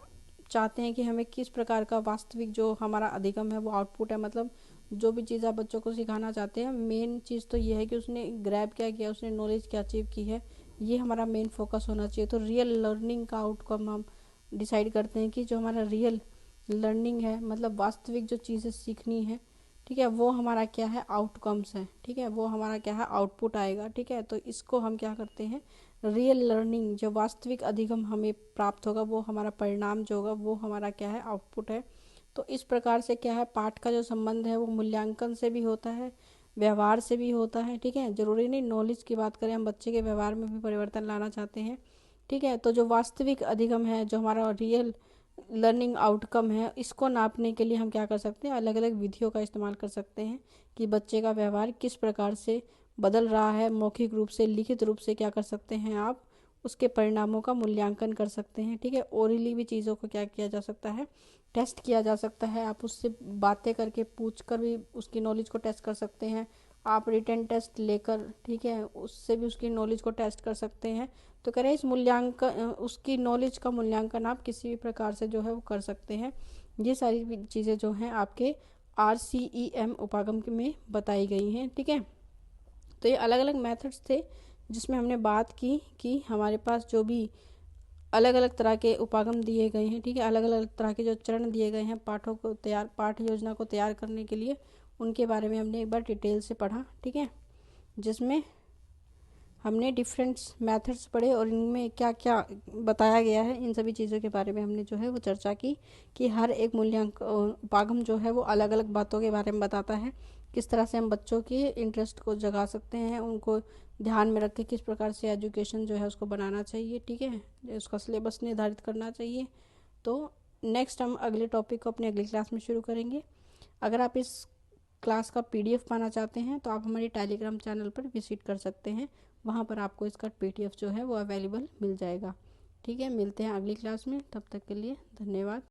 चाहते हैं कि हमें किस प्रकार का वास्तविक जो हमारा अधिगम है वो आउटपुट है, मतलब जो भी चीज़ आप बच्चों को सिखाना चाहते हैं, मेन चीज़ तो ये है कि उसने ग्रैब क्या किया, उसने नॉलेज क्या अचीव की है, ये हमारा मेन फोकस होना चाहिए। तो रियल लर्निंग का आउटकम हम डिसाइड करते हैं कि जो हमारा रियल लर्निंग है, मतलब वास्तविक जो चीज़ें सीखनी है, ठीक है, वो हमारा क्या है, आउटकम्स है, ठीक है, वो हमारा क्या है, आउटपुट आएगा, ठीक है। तो इसको हम क्या करते हैं, रियल लर्निंग, जो वास्तविक अधिगम हमें प्राप्त होगा, वो हमारा परिणाम जो होगा वो हमारा क्या है, आउटपुट है। तो इस प्रकार से क्या है, पाठ का जो संबंध है वो मूल्यांकन से भी होता है, व्यवहार से भी होता है, ठीक है। जरूरी नहीं नॉलेज की बात करें, हम बच्चे के व्यवहार में भी परिवर्तन लाना चाहते हैं, ठीक है। तो जो वास्तविक अधिगम है, जो हमारा रियल लर्निंग आउटकम है, इसको नापने के लिए हम क्या कर सकते हैं, अलग अलग विधियों का इस्तेमाल कर सकते हैं कि बच्चे का व्यवहार किस प्रकार से बदल रहा है। मौखिक रूप से, लिखित रूप से क्या कर सकते हैं आप, उसके परिणामों का मूल्यांकन कर सकते हैं, ठीक है। ओरली भी चीज़ों को क्या किया जा सकता है, टेस्ट किया जा सकता है। आप उससे बातें करके, पूछ कर भी उसकी नॉलेज को टेस्ट कर सकते हैं। आप रिटन टेस्ट लेकर, ठीक है, उससे भी उसकी नॉलेज को टेस्ट कर सकते हैं। तो कह रहे हैं इस मूल्यांकन, उसकी नॉलेज का मूल्यांकन आप किसी भी प्रकार से जो है वो कर सकते हैं। ये सारी चीज़ें जो हैं आपके RCEM उपागम में बताई गई हैं, ठीक है। तो ये अलग अलग मेथड्स थे जिसमें हमने बात की कि हमारे पास जो भी अलग अलग तरह के उपागम दिए गए हैं, ठीक है, अलग अलग तरह के जो चरण दिए गए हैं पाठ योजना को तैयार करने के लिए, उनके बारे में हमने एक बार डिटेल से पढ़ा, ठीक है, जिसमें हमने डिफरेंट मेथड्स पढ़े और इनमें क्या क्या बताया गया है, इन सभी चीज़ों के बारे में हमने जो है वो चर्चा की कि हर एक उपागम जो है वो अलग अलग बातों के बारे में बताता है, किस तरह से हम बच्चों के इंटरेस्ट को जगा सकते हैं, उनको ध्यान में रख के किस प्रकार से एजुकेशन जो है उसको बनाना चाहिए, ठीक है, उसका सिलेबस निर्धारित करना चाहिए। तो नेक्स्ट हम अगले टॉपिक को अपने अगली क्लास में शुरू करेंगे। अगर आप इस क्लास का PDF पाना चाहते हैं तो आप हमारी टेलीग्राम चैनल पर विजिट कर सकते हैं, वहाँ पर आपको इसका PDF जो है वो अवेलेबल मिल जाएगा, ठीक है। मिलते हैं अगली क्लास में, तब तक के लिए धन्यवाद।